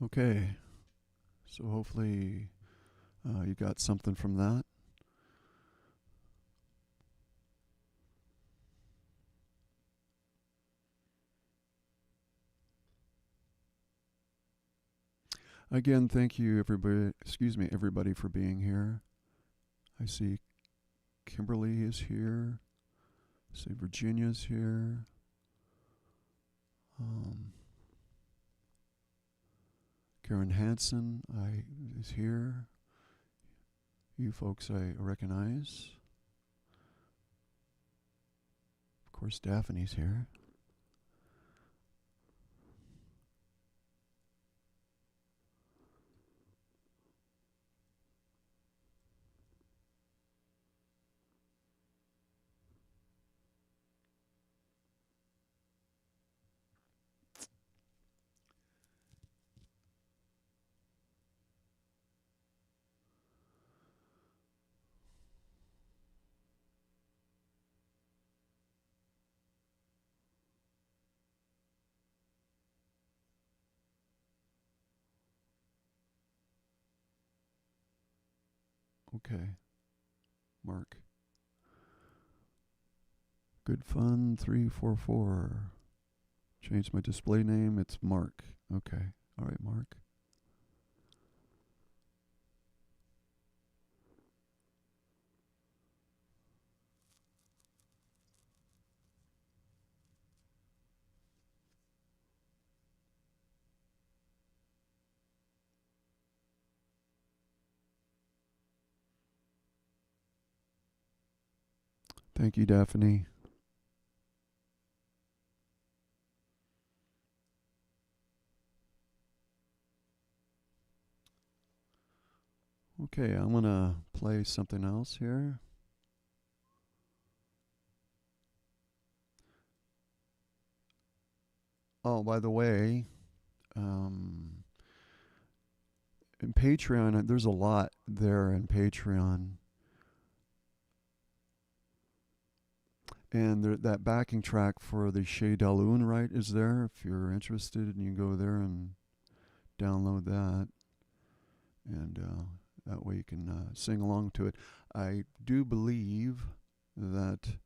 Okay, so hopefully you got something from that. Again, thank you everybody for being here. I see Kimberly is here. I see Virginia's here. Karen Hansen is here. You folks I recognize. Of course, Daphne's here. Okay. Mark. Good Fun 344. Change my display name. It's Mark. Okay. All right, Mark. Thank you, Daphne. Okay, I'm going to play something else here. Oh, by the way, in Patreon, there's a lot there in Patreon. And that backing track for the Chez Dalun, right, is there. If you're interested, and you go there and download that. And that way you can sing along to it. I do believe that,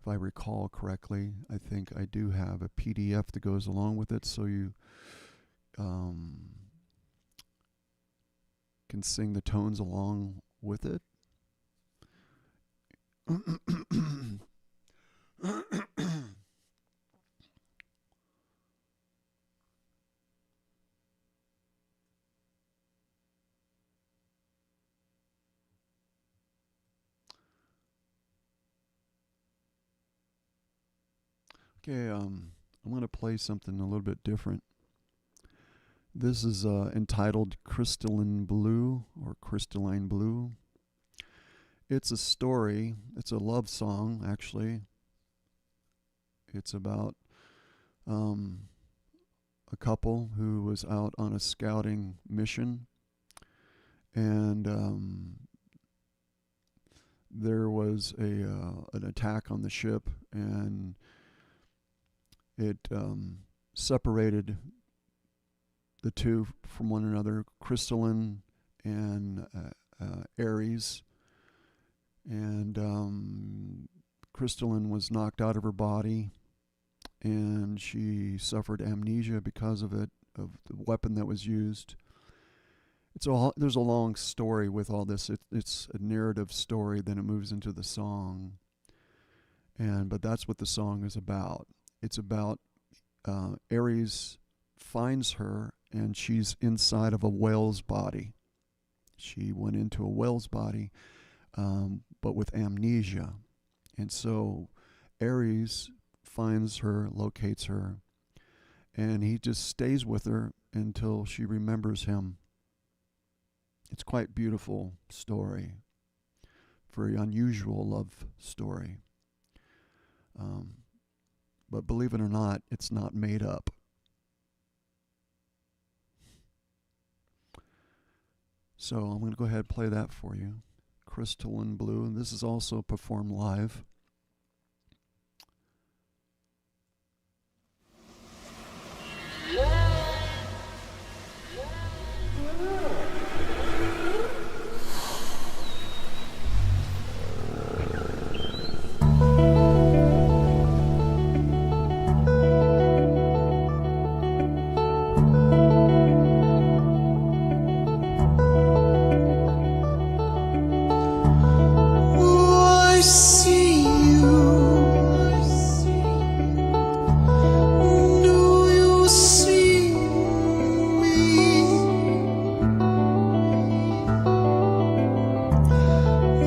if I recall correctly, I think I do have a PDF that goes along with it, so you can sing the tones along with it. Okay, I'm going to play something a little bit different. This is entitled Crystalline Blue, or Crystalline Blue. It's a story. It's a love song, actually. It's about a couple who was out on a scouting mission, and there was an attack on the ship, and it separated the two from one another, Crystalline and Aries. And Crystalline was knocked out of her body, and she suffered amnesia because of it, of the weapon that was used. There's a long story with all this. It's a narrative story, then it moves into the song. But that's what the song is about. It's about Aries finds her, and she's inside of a whale's body. She went into a whale's body, but with amnesia. And so Aries finds her, locates her, and he just stays with her until she remembers him. It's quite beautiful story. Very unusual love story. But believe it or not, it's not made up. So I'm going to go ahead and play that for you. Crystalline Blue. And this is also performed live. I see you. Do you see me?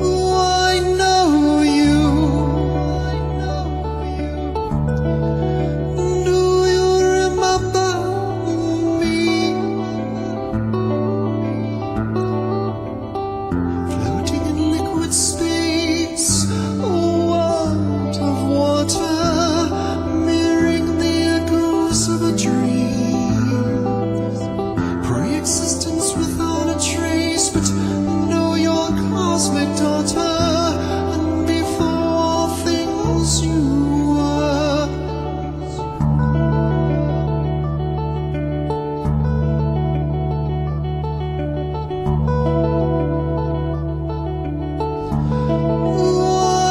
I know you. Do you remember me? Floating in liquid space, a world of water, mirroring the echoes of a dream. Pre-existence without a trace, but know your cosmic daughter, and before all things you were.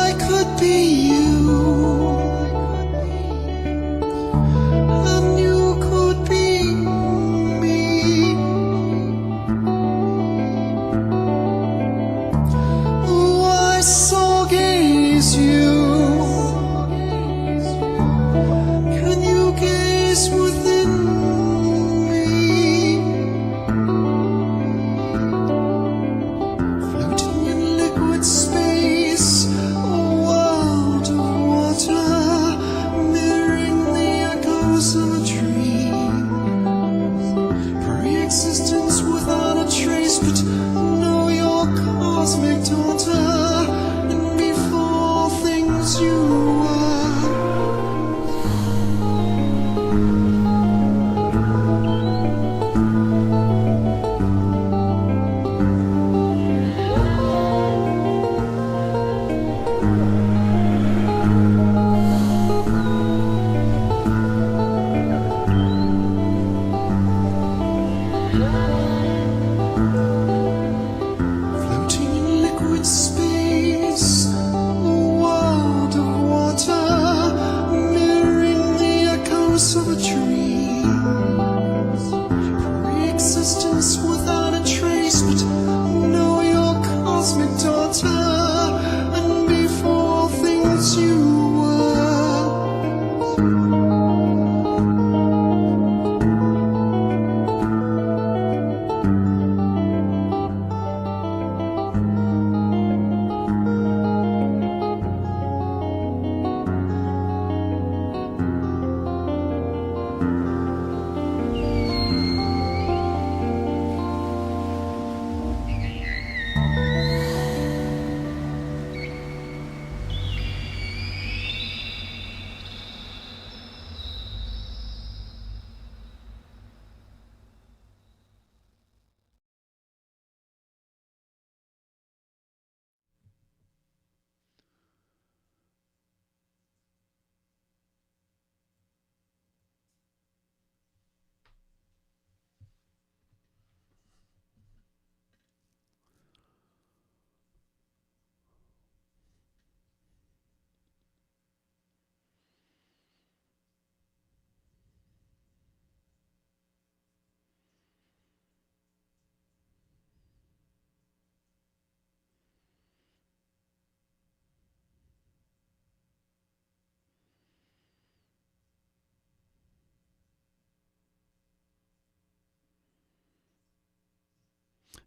I could be you, and you could be me. I saw gaze you. Can you gaze within me? Floating in liquid space, a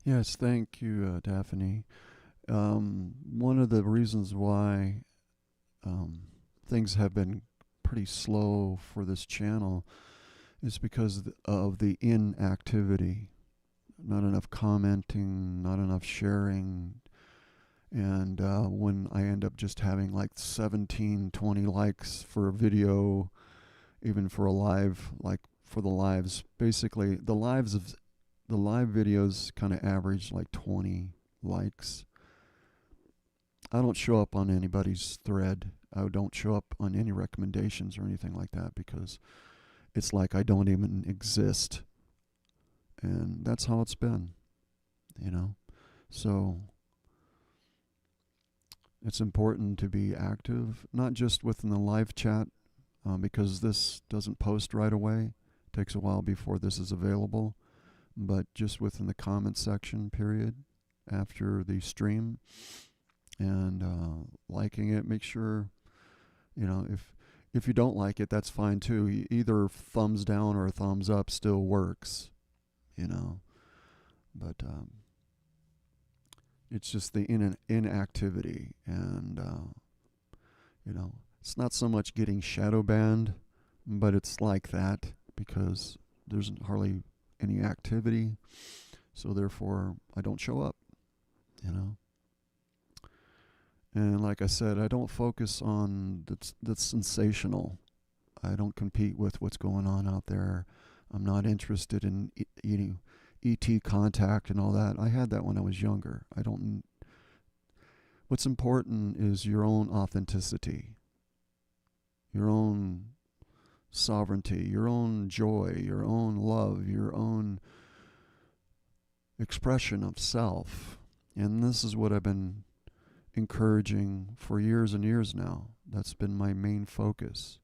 Yes, thank you, Daphne. One of the reasons why um, things have been pretty slow for this channel is because of the inactivity. Not enough commenting, not enough sharing. And when I end up just having like 17, 20 likes for a video, even for a live, like for the lives, basically the live videos kind of average like 20 likes. I don't show up on anybody's thread. I don't show up on any recommendations or anything like that because it's like I don't even exist. And that's how it's been, you know? So it's important to be active, not just within the live chat, because this doesn't post right away. It takes a while before this is available, but just within the comment section period after the stream and liking it. Make sure, if you don't like it, that's fine too. Either thumbs down or a thumbs up still works, you know. But it's just the inactivity, and it's not so much getting shadow banned, but it's like that because there's hardly any activity, so therefore I don't show up, you know. And like I said, I don't focus on the sensational. I don't compete with what's going on out there. I'm not interested in eating ET contact and all that. I had that when I was younger. I don't. What's important is your own authenticity, your own sovereignty, your own joy, your own love, your own expression of self. And this is what I've been encouraging for years and years now. That's been my main focus.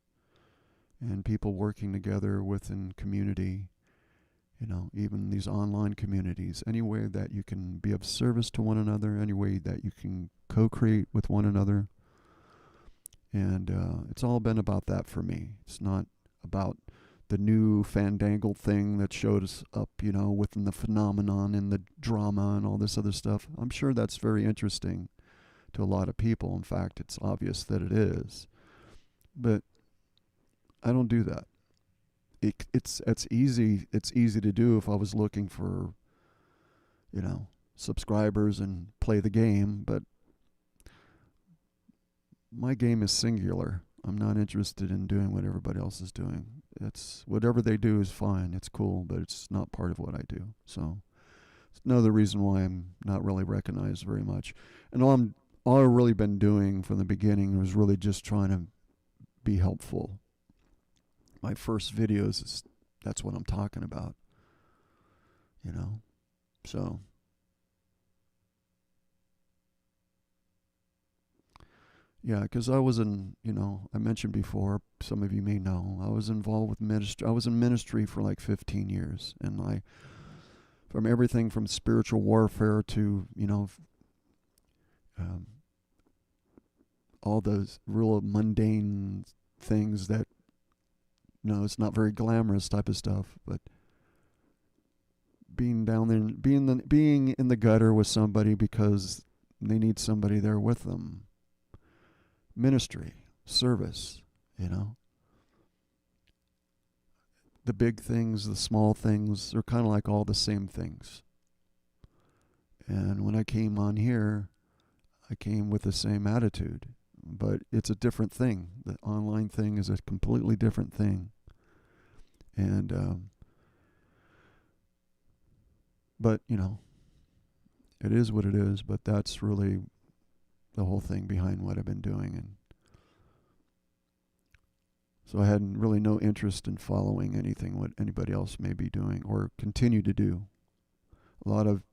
And people working together within community, even these online communities, any way that you can be of service to one another, any way that you can co-create with one another. And it's all been about that for me. It's not about the new fandangled thing that showed us up, within the phenomenon and the drama and all this other stuff. I'm sure that's very interesting to a lot of people. In fact, it's obvious that it is. But I don't do that. It's easy to do if I was looking for, subscribers and play the game, but my game is singular. I'm not interested in doing what everybody else is doing. It's whatever they do is fine. It's cool, but it's not part of what I do. So it's another reason why I'm not really recognized very much. And all I've really been doing from the beginning was really just trying to be helpful. My first videos that's what I'm talking about. So yeah, because I was I mentioned before, some of you may know, I was involved with ministry. I was in ministry for like 15 years, and from everything from spiritual warfare to, all those real mundane things that it's not very glamorous type of stuff, but being down there, being in the gutter with somebody because they need somebody there with them. Ministry, service, you know. The big things, the small things, they're kind of like all the same things. And when I came on here, I came with the same attitude, but it's a different thing. The online thing is a completely different thing. And, but, it is what it is, but that's really the whole thing behind what I've been doing. And so I had really no interest in following anything what anybody else may be doing or continue to do. A lot of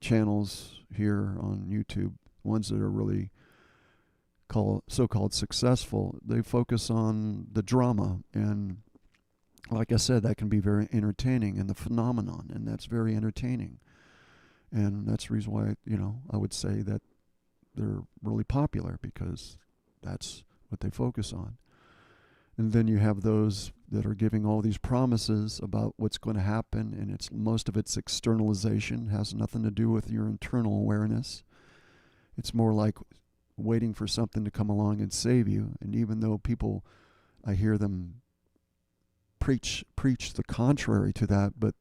channels here on YouTube, ones that are really so-called successful, they focus on the drama, and like I said, that can be very entertaining, and the phenomenon, and that's very entertaining. And that's the reason why, I would say that they're really popular, because that's what they focus on. And then you have those that are giving all these promises about what's going to happen, and most of it's externalization, has nothing to do with your internal awareness. It's more like waiting for something to come along and save you. And even though people, I hear them preach the contrary to that, but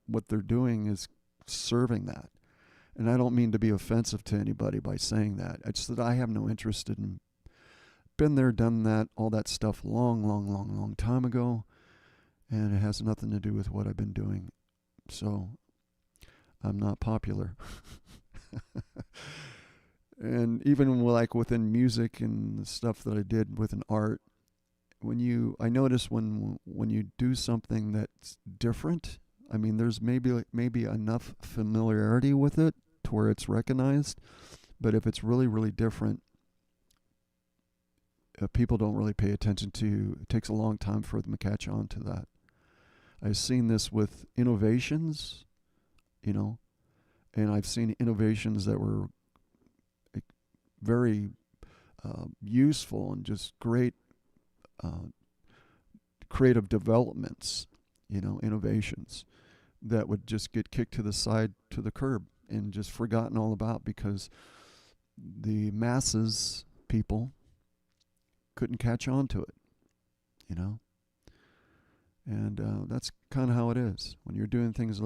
what they're doing is serving that. And I don't mean to be offensive to anybody by saying that. It's that I have no interest in, been there, done that, all that stuff long time ago, and it has nothing to do with what I've been doing. So I'm not popular. And even like within music and the stuff that I did within art, I notice when you do something that's different, I mean, there's maybe enough familiarity with it to where it's recognized, but if it's really, really different, people don't really pay attention to. It takes a long time for them to catch on to that. I've seen this with innovations, and I've seen innovations that were very useful and just great creative developments, innovations that would just get kicked to the side, to the curb, and just forgotten all about, because the masses, people, couldn't catch on to it, and that's kind of how it is when you're doing things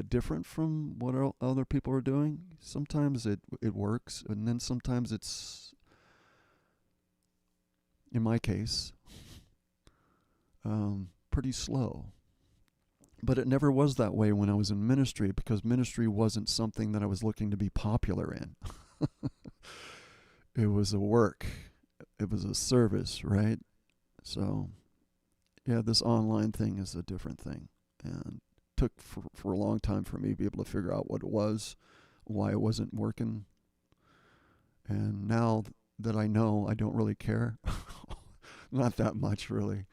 different from what other people are doing. Sometimes it works, and then sometimes it's, in my case, pretty slow. But it never was that way when I was in ministry, because ministry wasn't something that I was looking to be popular in. It was a work. It was a service, right? So, yeah, this online thing is a different thing. And it took for a long time for me to be able to figure out what it was, why it wasn't working. And now that I know, I don't really care. Not that much, really.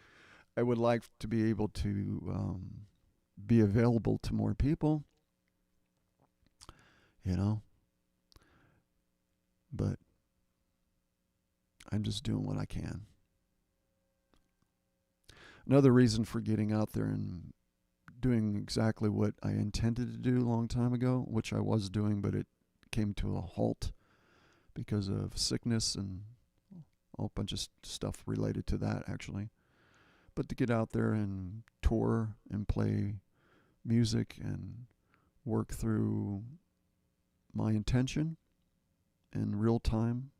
I would like to be able to be available to more people, but I'm just doing what I can. Another reason for getting out there and doing exactly what I intended to do a long time ago, which I was doing, but it came to a halt because of sickness and a whole bunch of stuff related to that, actually. But to get out there and tour and play music and work through my intention in real time,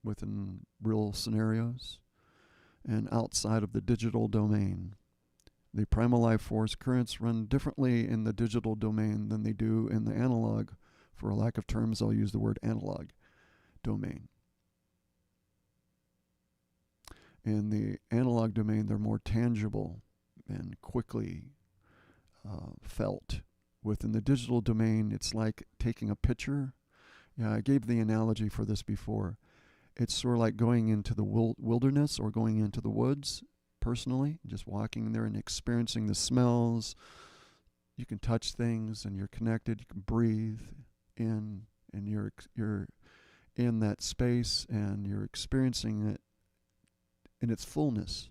within real scenarios, and outside of the digital domain. The primal life force currents run differently in the digital domain than they do in the analog. For a lack of terms, I'll use the word analog domain. In the analog domain, they're more tangible and quickly felt. Within the digital domain, it's like taking a picture. Yeah, I gave the analogy for this before. It's sort of like going into the wilderness or going into the woods personally, just walking there and experiencing the smells. You can touch things and you're connected. You can breathe in, and you're in that space and you're experiencing it in its fullness.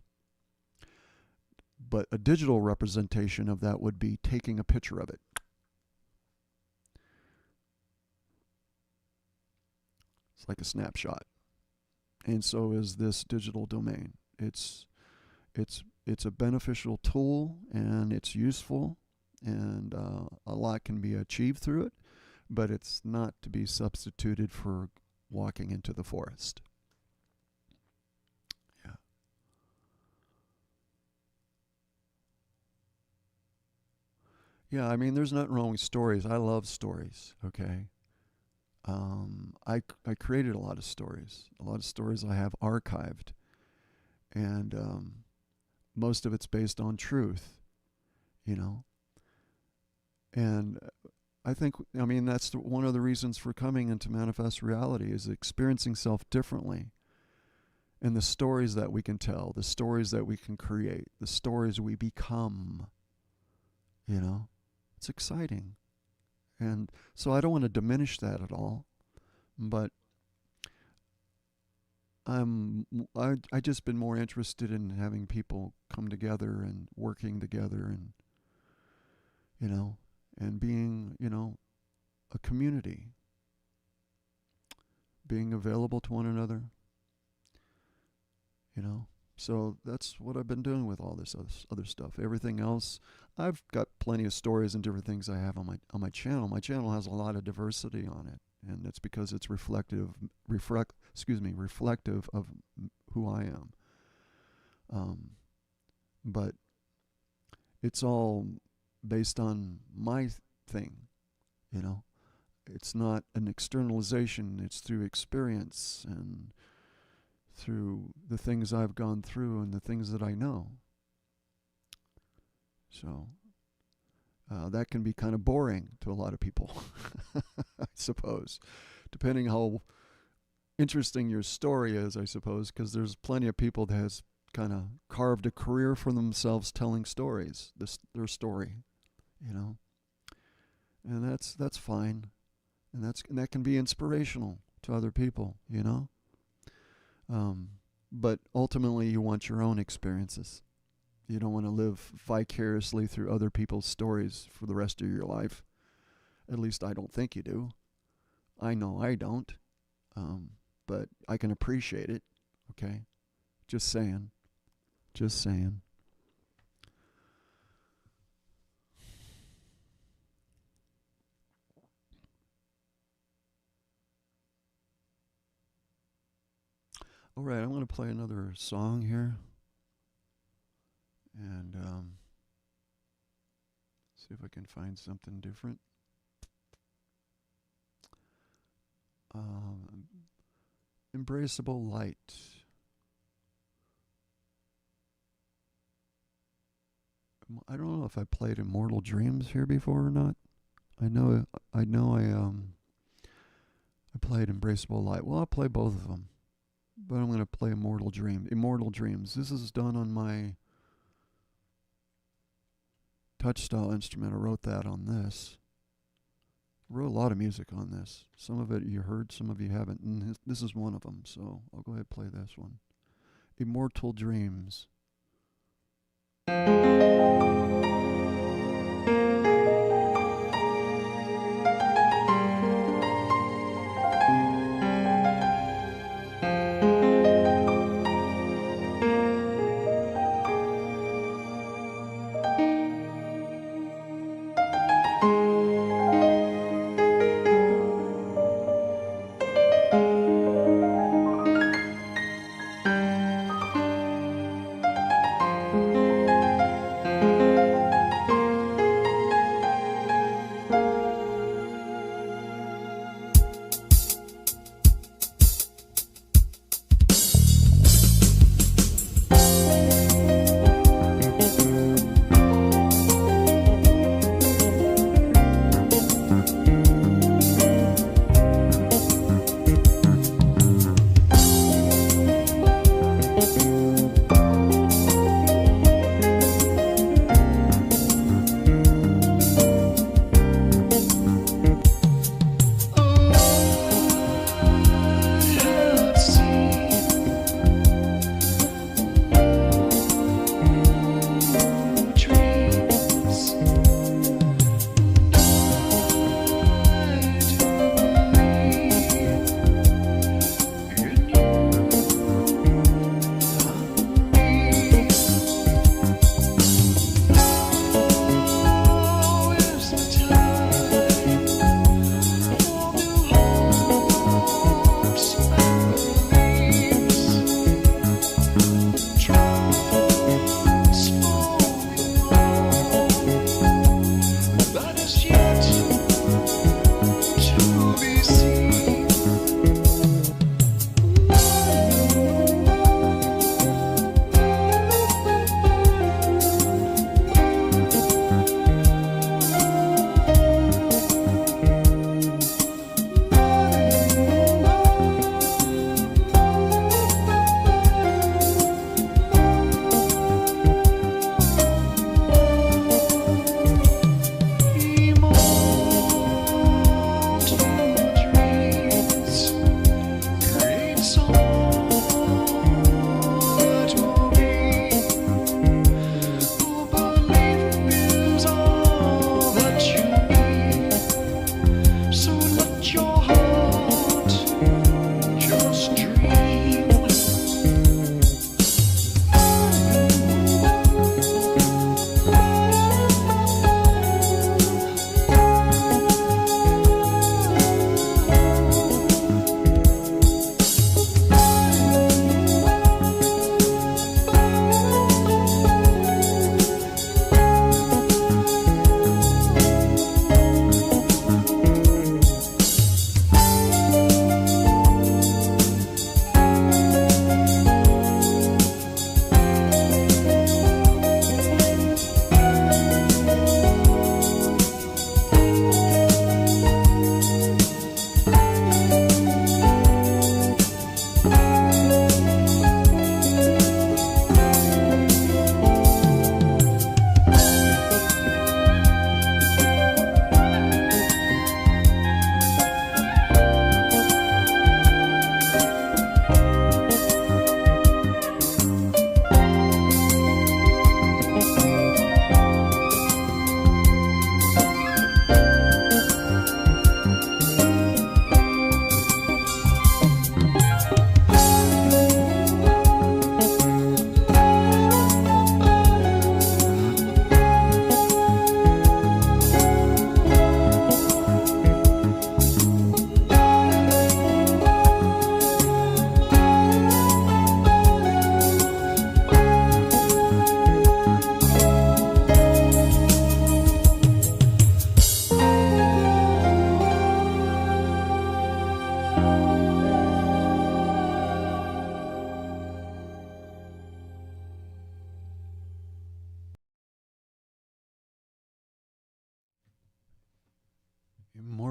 But a digital representation of that would be taking a picture of it. It's like a snapshot. And so is this digital domain. It's a beneficial tool, and it's useful, and a lot can be achieved through it, but it's not to be substituted for walking into the forest. Yeah. Yeah, I mean, there's nothing wrong with stories. I love stories, okay? I created a lot of stories. A lot of stories I have archived. And most of it's based on truth, you know? And I think, I mean, that's one of the reasons for coming into Manifest Reality is experiencing self differently. And the stories that we can tell, the stories that we can create, the stories we become, you know? It's exciting. And so I don't want to diminish that at all, but I just been more interested in having people come together and working together, and you know, and being, you know, a community, being available to one another, you know. So that's what I've been doing with all this other stuff. Everything else, I've got plenty of stories and different things I have on my channel. My channel has a lot of diversity on it, and that's because it's reflective of who I am. But it's all based on my thing, you know. It's not an externalization. It's through experience and through the things I've gone through and the things that I know. So that can be kind of boring to a lot of people, I suppose, depending how interesting your story is, I suppose, because there's plenty of people that has kind of carved a career for themselves telling stories, their story, you know, and that's fine, and that can be inspirational to other people, you know. But ultimately, you want your own experiences. You don't want to live vicariously through other people's stories for the rest of your life. At least I don't think you do. I know I don't. But I can appreciate it. Okay? Just saying. Just saying. All right, I'm going to play another song here. And see if I can find something different. Embraceable Light. I don't know if I played Immortal Dreams here before or not. I played Embraceable Light. Well, I'll play both of them. But I'm going to play Immortal Dreams. This is done on my touch style instrument. I wrote that on this. I wrote a lot of music on this. Some of it you heard, some of you haven't. And this is one of them. So I'll go ahead and play this one. Immortal Dreams.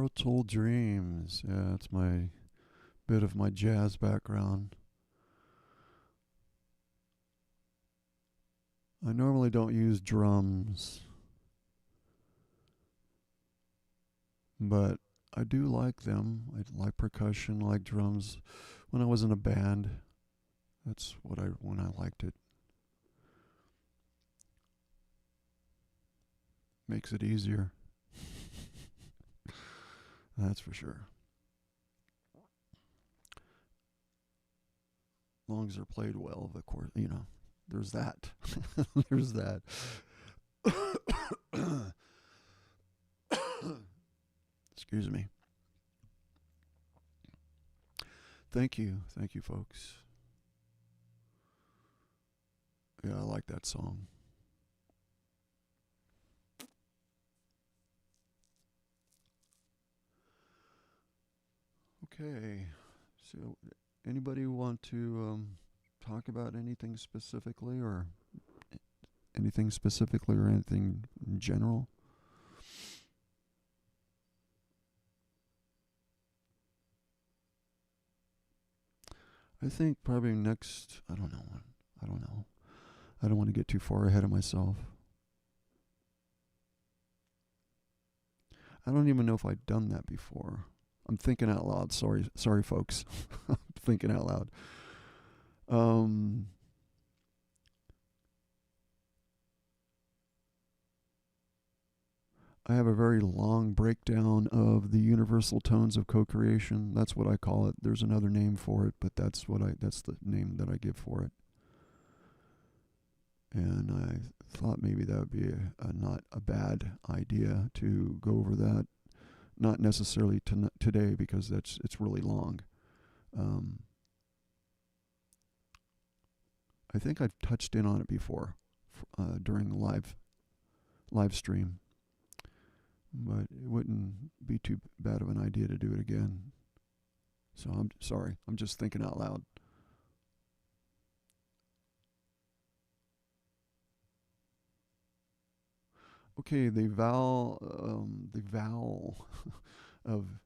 Charitable Dreams. Yeah, that's my bit of my jazz background. I normally don't use drums, but I do like them. I like percussion, I like drums. When I was in a band, that's when I liked it. Makes it easier. That's for sure. As long as they're played well, of course, there's that. There's that. Excuse me. Thank you, folks. Yeah, I like that song. Okay, so anybody want to talk about anything specifically, or anything in general? I think probably next, I don't know. I don't want to get too far ahead of myself. I don't even know if I've done that before. I'm thinking out loud. Sorry, folks. I'm thinking out loud. I have a very long breakdown of the universal tones of co-creation. That's what I call it. There's another name for it, but that's the name that I give for it. And I thought maybe that would be not a bad idea to go over that. Not necessarily today, because it's really long. I think I've touched in on it before during the live stream, but it wouldn't be too bad of an idea to do it again. So I'm sorry. I'm just thinking out loud. Okay, the vowel of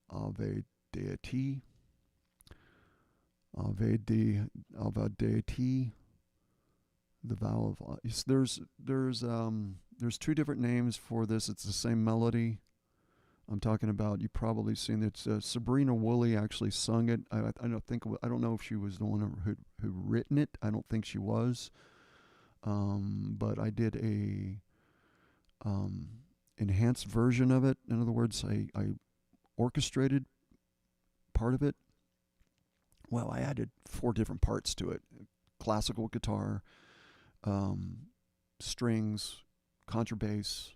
Ave Deity, Ave Deity, the vowel of there's two different names for this. It's the same melody. I'm talking about, you've probably seen it. Sabrina Woolley actually sung it. I don't know if she was the one who written it. I don't think she was. But I did a enhanced version of it. In other words, I orchestrated part of it. Well, I added 4 different parts to it: classical guitar, strings, contrabass,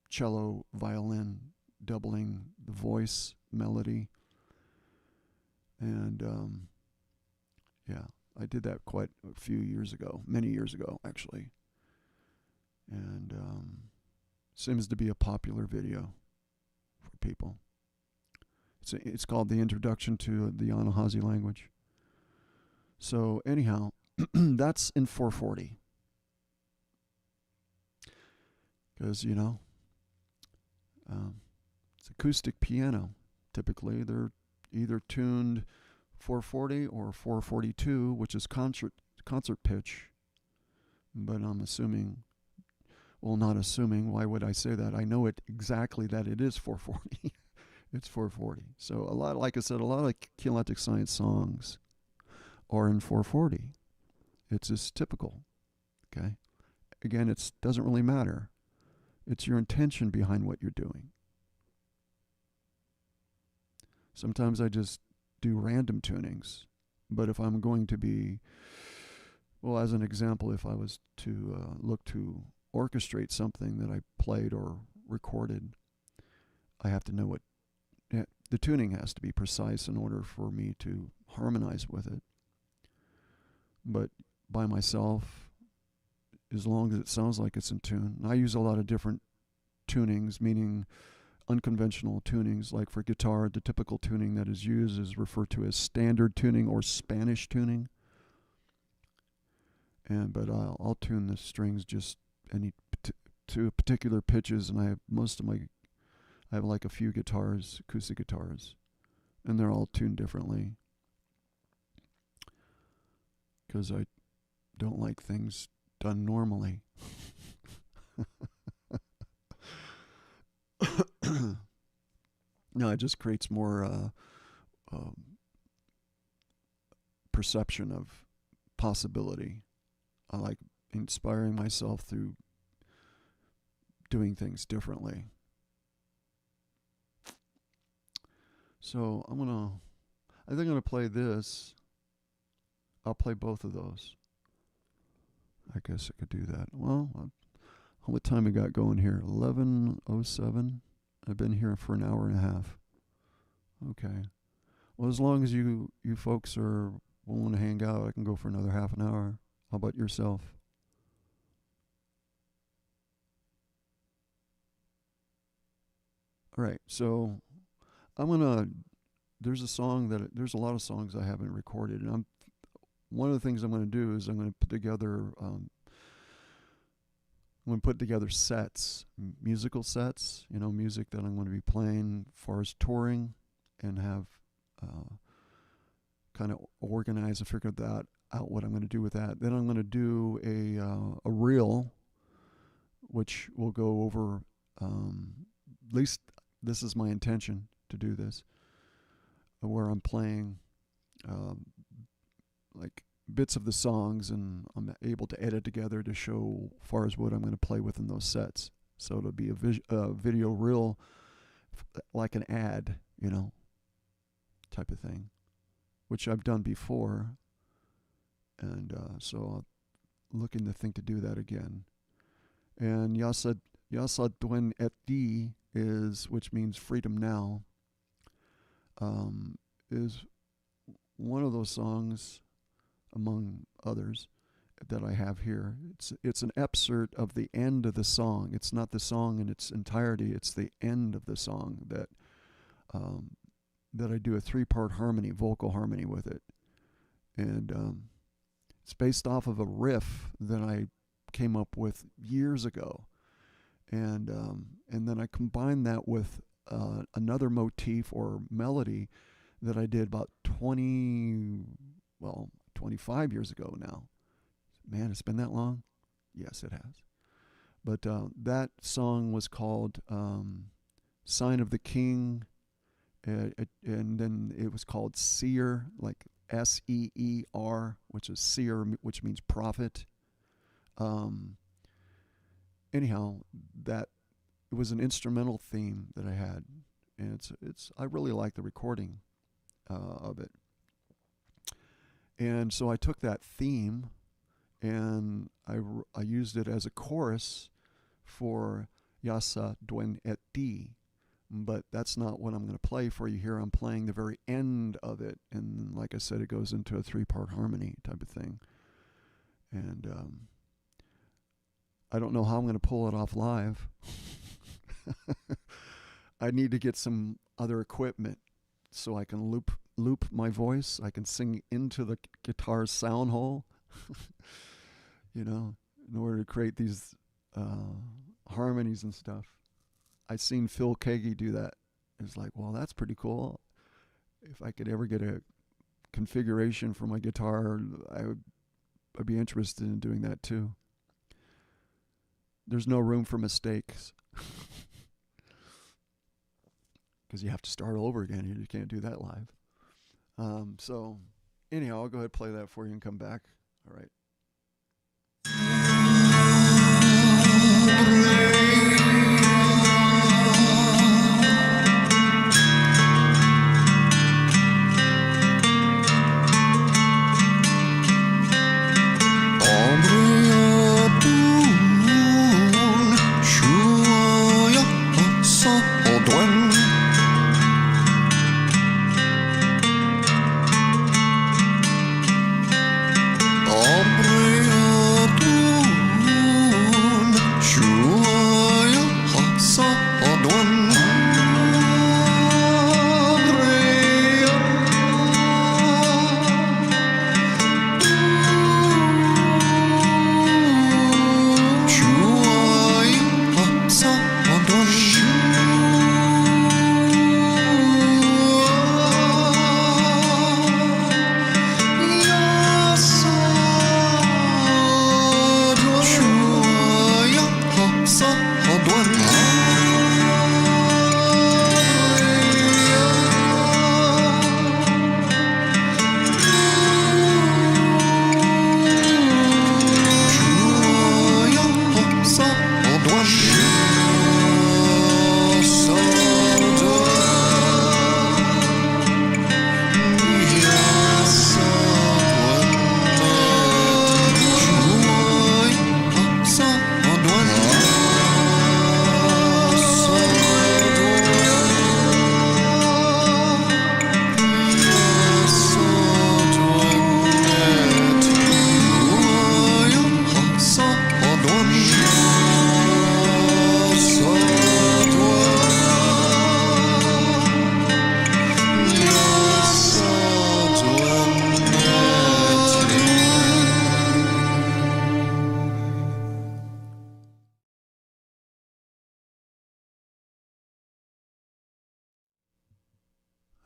cello, violin, doubling the voice, melody, and yeah, I did that quite a few years ago, many years ago actually, and seems to be a popular video for people. It's called The Introduction to the Anahazi Language. So anyhow, that's in 440. Because, it's acoustic piano. Typically, they're either tuned 440 or 442, which is concert pitch. But I'm assuming, well, not assuming, why would I say that? I know it exactly that it is 440. It's 440. So like I said, a lot of Keylactic Science songs are in 440. It's just typical. Okay. Again, it doesn't really matter. It's your intention behind what you're doing. Sometimes I just do random tunings, but if I'm going to be, well, as an example, if I was to look to orchestrate something that I played or recorded, I have to know what the tuning has to be precise in order for me to harmonize with it. But by myself, as long as it sounds like it's in tune. And I use a lot of different tunings, meaning unconventional tunings. Like for guitar, the typical tuning that is used is referred to as standard tuning or Spanish tuning. But I'll tune the strings just to particular pitches, and I have most of my I have like a few guitars, acoustic guitars, and they're all tuned differently because I don't like things done normally. No, it just creates more perception of possibility. I like inspiring myself through doing things differently. So I think I'm gonna play this. I'll play both of those. I guess I could do that. Well, what time we got going here? 11:07. I've been here for an hour and a half. Okay. Well, as long as you folks are willing to hang out, I can go for another half an hour. How about yourself? All right. So there's a lot of songs I haven't recorded, and one of the things I'm going to do is I'm going to put together sets, musical sets, music that I'm going to be playing as far as touring, and have kind of organize and figure that out, what I'm going to do with that. Then I'm going to do a reel, which will go over, at least this is my intention to do this, where I'm playing like bits of the songs, and I'm able to edit together to show as far as what I'm going to play within those sets. So it'll be a video reel, like an ad, type of thing, which I've done before, and so I'm looking to think to do that again. And Yasa Duen et Di which means freedom now, is one of those songs, among others, that I have here. It's an excerpt of the end of the song. It's not the song in its entirety. It's the end of the song that I do a 3-part harmony, vocal harmony with it, and it's based off of a riff that I came up with years ago, and then I combined that with another motif or melody that I did about 25 years ago now. Man, it's been that long? Yes, it has. But that song was called Sign of the King, and then it was called Seer, like Seer, which is seer, which means prophet. Anyhow, that it was an instrumental theme that I had, and I really like the recording of it. And so I took that theme and I used it as a chorus for Yasa Duen et Di, but that's not what I'm going to play for you here. I'm playing the very end of it, and like I said, it goes into a 3-part harmony type of thing. And I don't know how I'm going to pull it off live. I need to get some other equipment so I can loop my voice. I can sing into the guitar sound hole, in order to create these harmonies and stuff. I've seen Phil Keaggy do that. It's like, well, that's pretty cool. If I could ever get a configuration for my guitar, I'd be interested in doing that too. There's no room for mistakes. Because you have to start over again. You can't do that live. So anyhow, I'll go ahead and play that for you and come back. All right. Oh,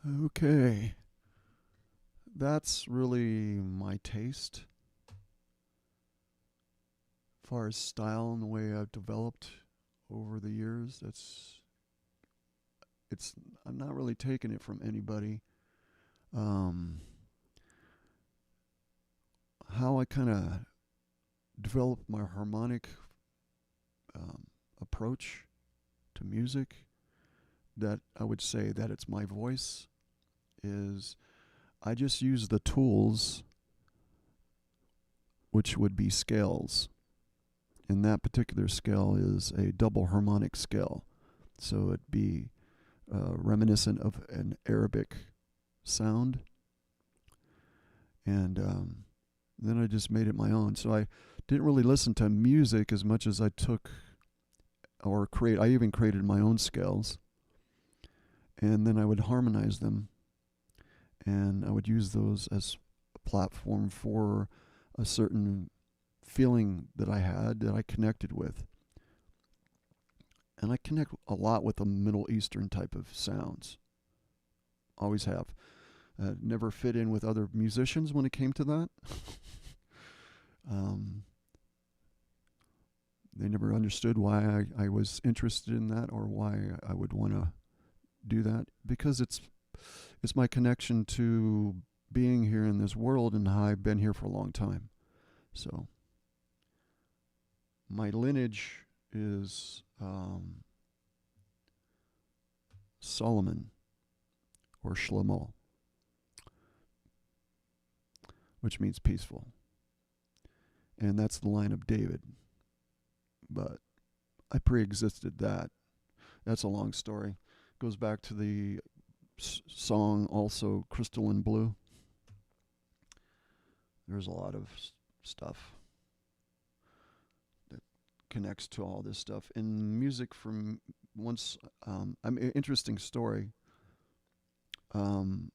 Okay. That's really my taste. As far as style and the way I've developed over the years, I'm not really taking it from anybody. Um, how I kind of developed my harmonic approach to music, that I would say that it's my voice, is I just use the tools, which would be scales. And that particular scale is a double harmonic scale. So it'd be reminiscent of an Arabic sound. And then I just made it my own. So I didn't really listen to music as much as I I even created my own scales. And then I would harmonize them. And I would use those as a platform for a certain feeling that I had that I connected with. And I connect a lot with the Middle Eastern type of sounds. Always have. Never fit in with other musicians when it came to that. They never understood why I was interested in that or why I would want to do that, because it's my connection to being here in this world and how I've been here for a long time. So my lineage is Solomon or Shlomo, which means peaceful. And that's the line of David. But I pre-existed that. That's a long story. Goes back to the song also, Crystalline Blue. There's a lot of stuff that connects to all this stuff. In music from once, interesting story. When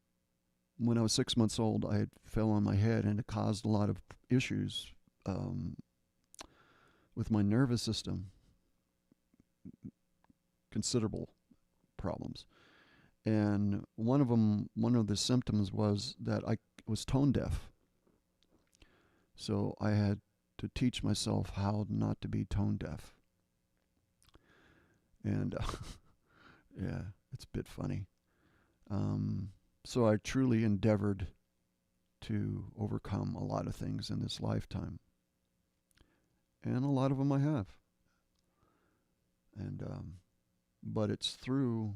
I was 6 months old, I fell on my head and it caused a lot of issues with my nervous system. Considerable problems. And one of the symptoms was that I was tone deaf. So I had to teach myself how not to be tone deaf. And yeah, it's a bit funny. So I truly endeavored to overcome a lot of things in this lifetime. And a lot of them I have. And but it's through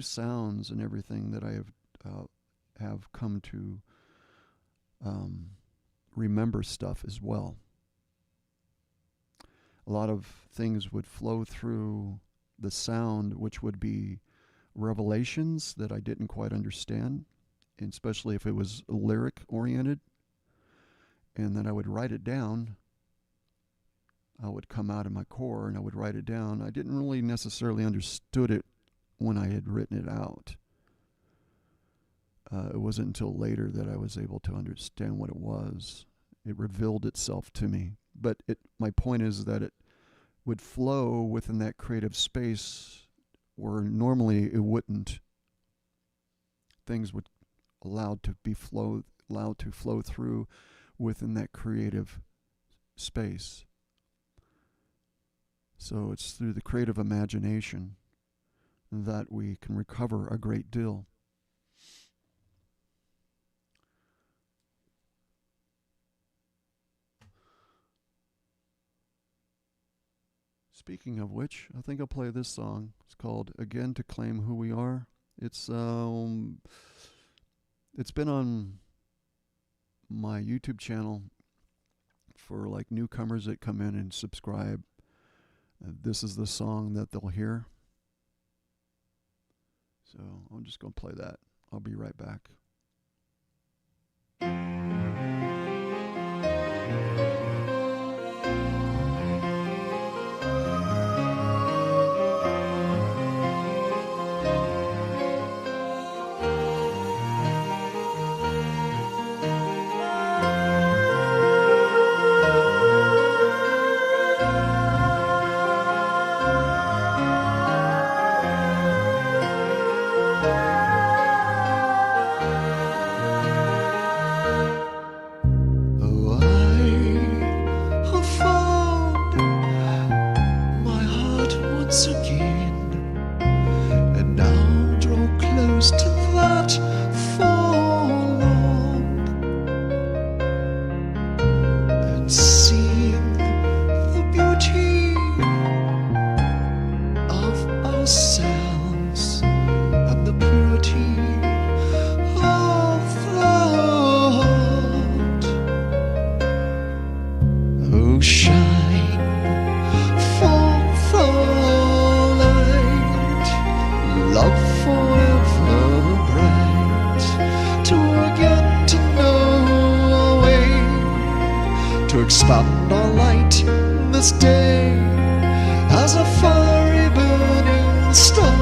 sounds and everything that I have come to remember stuff as well. A lot of things would flow through the sound, which would be revelations that I didn't quite understand, and especially if it was lyric oriented. And then I would write it down. I would come out of my core and I would write it down. I didn't really necessarily understood it when I had written it out. It wasn't until later that I was able to understand what it was. It revealed itself to me. But my point is that it would flow within that creative space where normally it wouldn't. Things would allowed to flow through within that creative space. So it's through the creative imagination that we can recover a great deal. Speaking of which, I think I'll play this song. It's called "Again to Claim Who We Are." It's been on my YouTube channel for like newcomers that come in and subscribe. This is the song that they'll hear. So I'm just going to play that. I'll be right back. expand our light this day as a fiery burning star,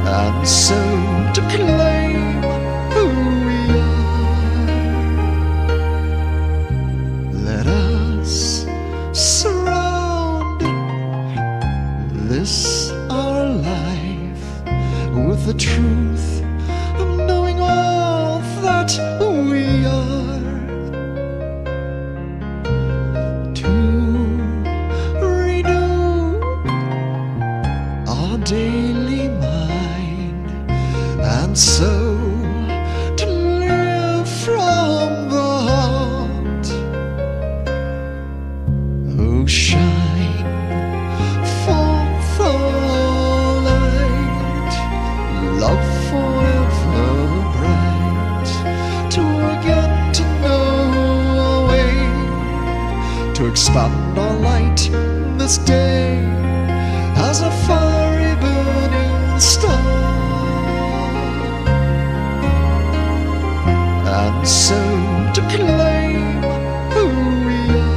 and so to claim who we are. Let us surround this our life with the truth of knowing all that we are, to renew our daily mind, and so to live from the heart. Oh, shine forth the light, love forever bright, to get to know our way, to expand our light this day as a fiery burning star, and so to claim who we are.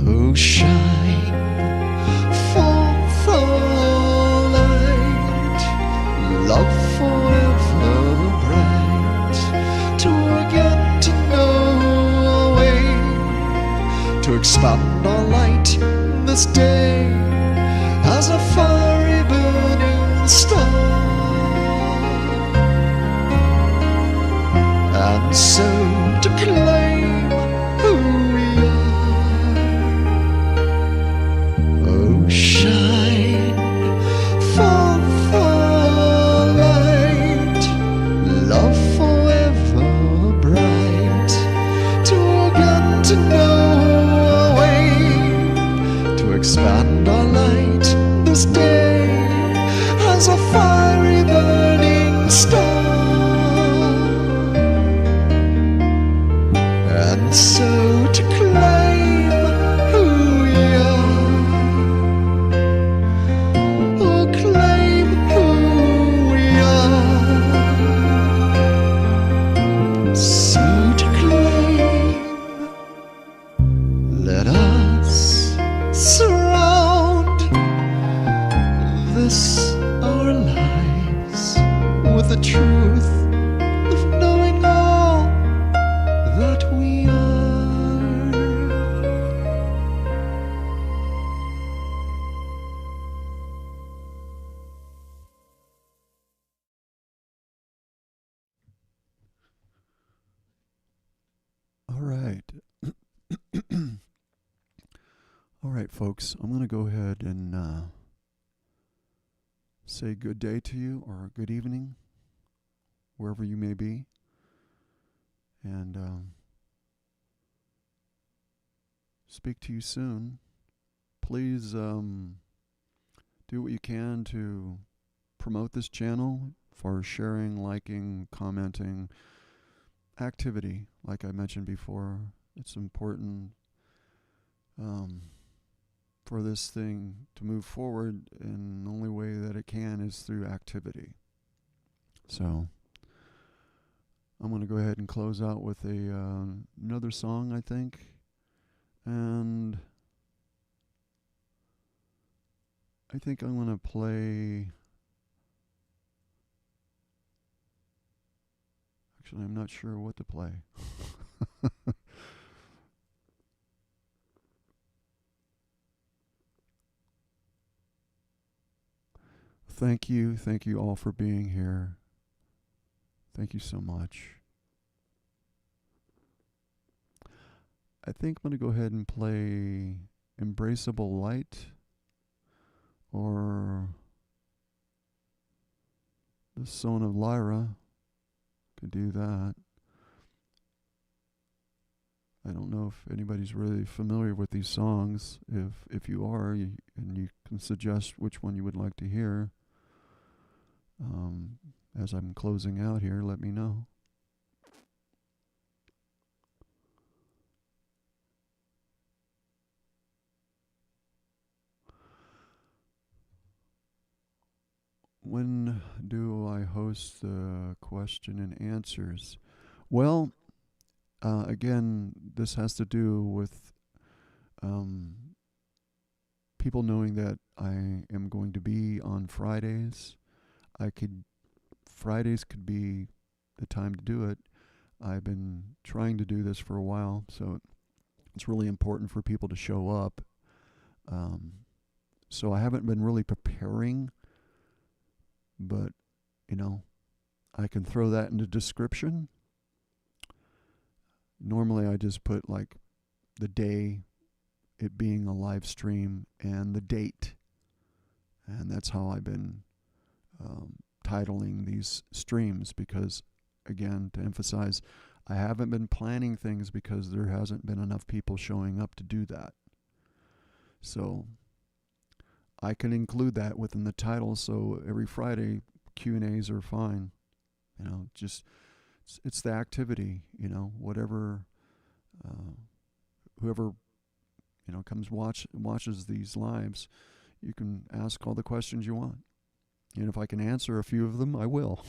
Oh, shine forth the light, love forever bright, to get to know our way, to expand our light this day as a fiery burning star, and so to claim who we are. Oh, shine forth the light, love forever bright, to get to know our way, to expand our light this day as a fiery burning star, and so to claim who we are. Oh, claim who we are. So to claim, let us surround this our lives with the truth of knowing all that we are. All right. All right, folks. I'm going to go ahead and say good day to you, or good evening, wherever you may be. And speak to you soon. Please do what you can to promote this channel for sharing, liking, commenting, activity. Like I mentioned before, it's important for this thing to move forward, and the only way that it can is through activity. So I'm going to go ahead and close out with another song, I think. And I think I'm going to play... Actually, I'm not sure what to play. Thank you all for being here. Thank you so much. I think I'm going to go ahead and play Embraceable Light or the Son of Lyra. Could do that. I don't know if anybody's really familiar with these songs. If you are, and you can suggest which one you would like to hear. As I'm closing out here, let me know. When do I host the question and answers? Well, again, this has to do with people knowing that I am going to be on Fridays. Fridays could be the time to do it. I've been trying to do this for a while, so it's really important for people to show up. So I haven't been really preparing, but I can throw that in the description. Normally I just put like the day, it being a live stream, and the date. And that's how I've been titling these streams, because, again, to emphasize, I haven't been planning things because there hasn't been enough people showing up to do that. So I can include that within the title, so every Friday Q&As are fine. Just it's the activity, whatever, whoever comes watches these lives, you can ask all the questions you want, and if I can answer a few of them, I will.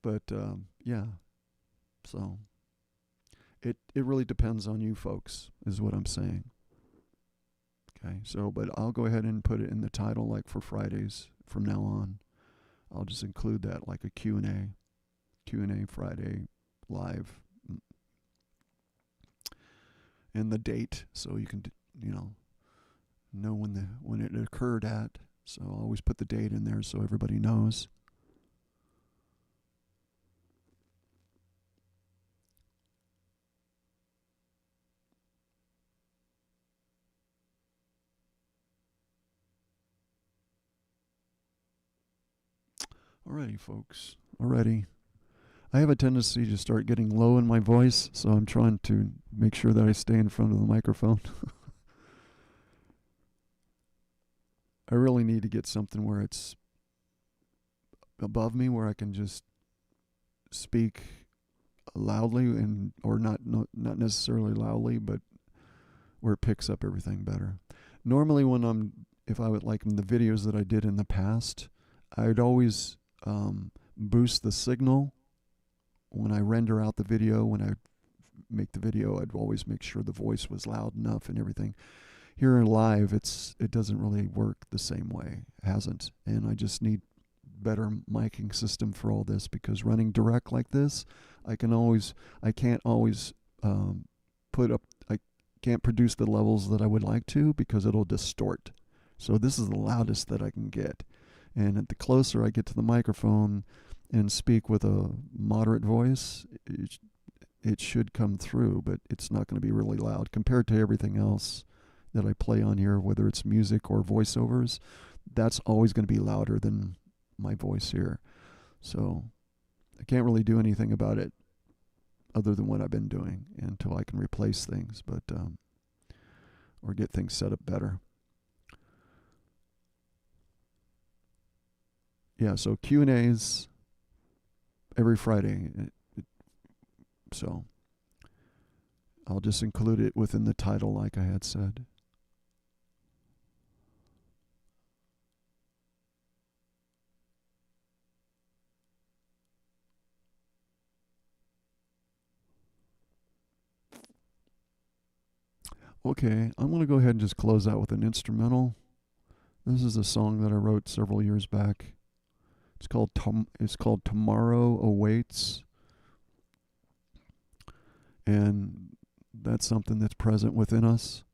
But yeah, so it really depends on you folks, is what I'm saying. Okay, so but I'll go ahead and put it in the title, like for Fridays from now on. I'll just include that, like a Q&A Friday live, and the date, so you can know when it occurred at. So I'll always put the date in there so everybody knows. Alrighty, folks. Alrighty. I have a tendency to start getting low in my voice, so I'm trying to make sure that I stay in front of the microphone. I really need to get something where it's above me, where I can just speak loudly, or not necessarily loudly, but where it picks up everything better. Normally, if I would, like in the videos that I did in the past, I'd always boost the signal when I render out the video. When I make the video, I'd always make sure the voice was loud enough and everything. Here in live, it doesn't really work the same way. It hasn't, and I just need better miking system for all this, because running direct like this, I can't always I can't produce the levels that I would like to, because it'll distort. So this is the loudest that I can get. And the closer I get to the microphone and speak with a moderate voice, it should come through, but it's not going to be really loud compared to everything else that I play on here, whether it's music or voiceovers. That's always going to be louder than my voice here. So I can't really do anything about it other than what I've been doing until I can replace things, but or get things set up better. Yeah, so Q&As every Friday. So I'll just include it within the title, like I had said. Okay, I'm going to go ahead and just close out with an instrumental. This is a song that I wrote several years back. It's called Tomorrow Awaits. And that's something that's present within us.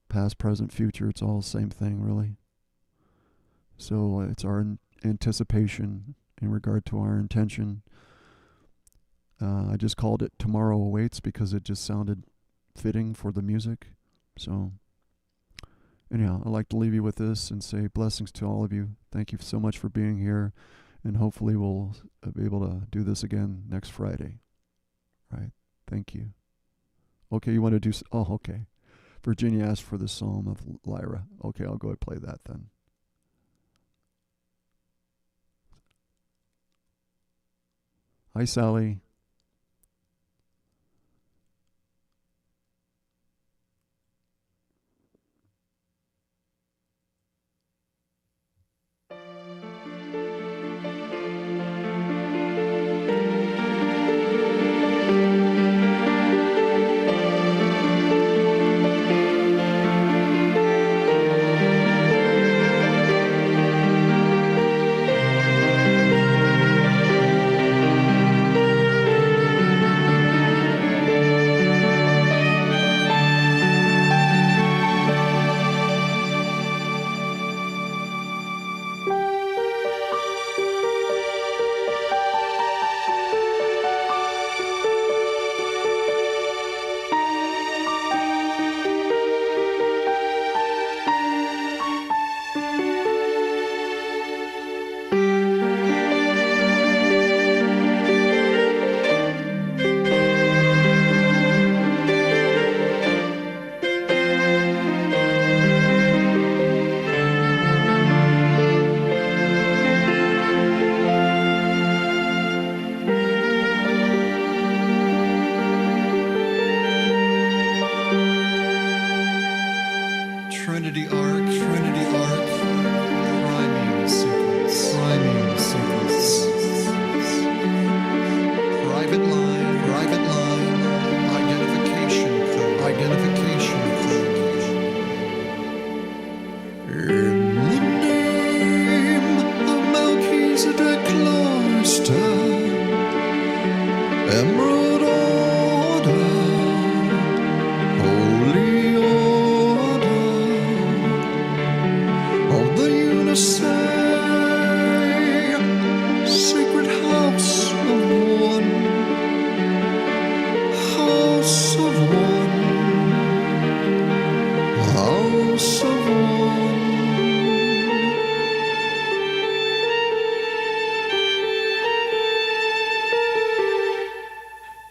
Past, present, future, it's all the same thing, really. So it's our anticipation in regard to our intention. I just called it Tomorrow Awaits because it just sounded fitting for the music. So anyhow, I'd like to leave you with this and say blessings to all of you. Thank you so much for being here, and hopefully we'll be able to do this again next Friday. Right? Thank you. Okay, you want to do... Oh, okay. Virginia asked for the Psalm of Lyra. Okay, I'll go ahead and play that then. Hi, Sally.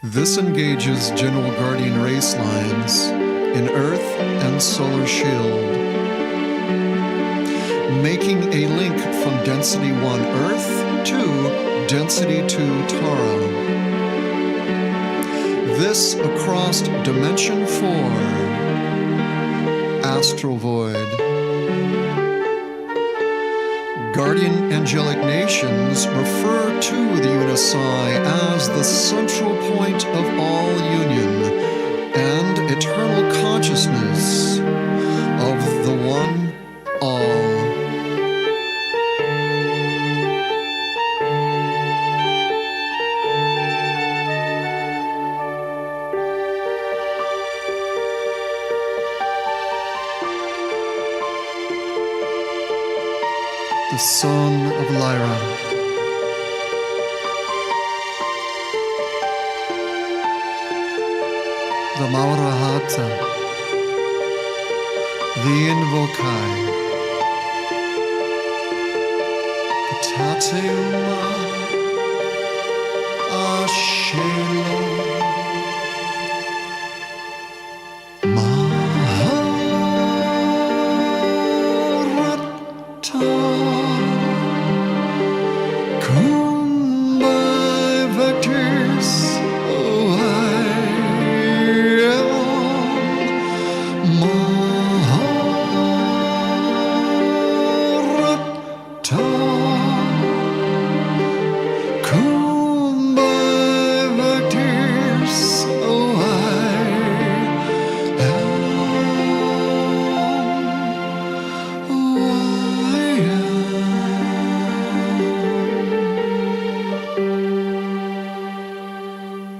This engages general guardian race lines in Earth and solar shield, making a link from density 1 Earth to density 2 Tara. This across dimension 4, astral void. Guardian angelic nations refer to the Unisai as the central point of all union and eternal consciousness of the One All. The Song of Lyra. The Maurahata. The Invokai. The Tateuma. Ashelo.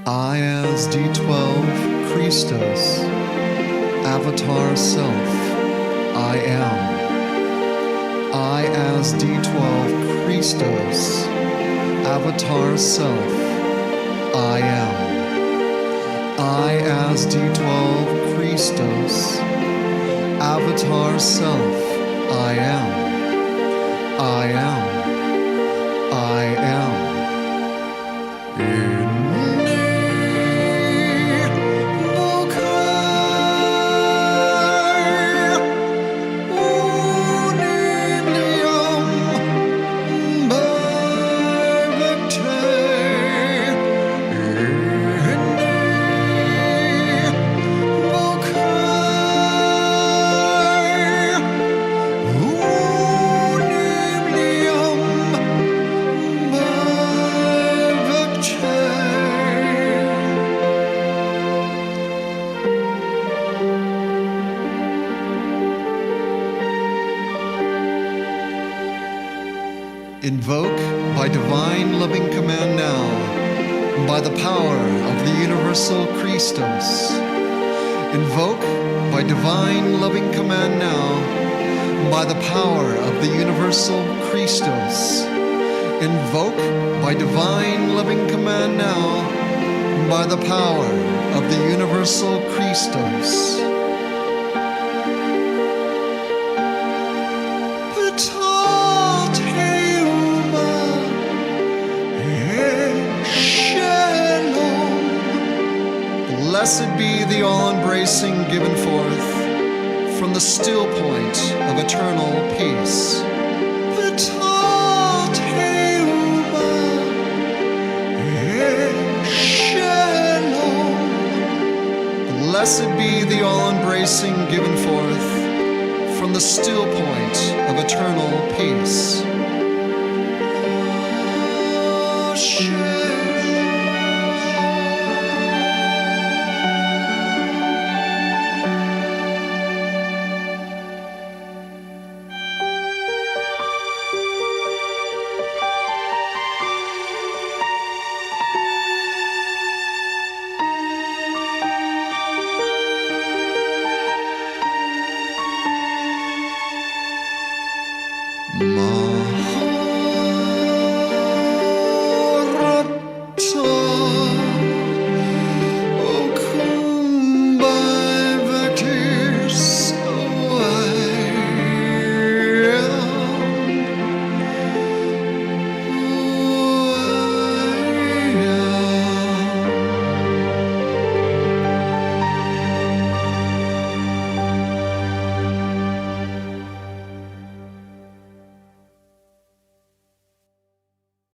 I as D12 Christos, Avatar Self, I am. I as D12 Christos, Avatar Self, I am. I as D12 Christos, Avatar Self, I am. I am. I am. Invoke by divine loving command now, by the power of the universal Christos. Invoke by divine loving command now, by the power of the universal Christos. Invoke by divine loving command now, by the power of the universal Christos. Blessed be the all-embracing given forth from the still point of eternal peace. Blessed be the all-embracing given forth from the still point of eternal peace.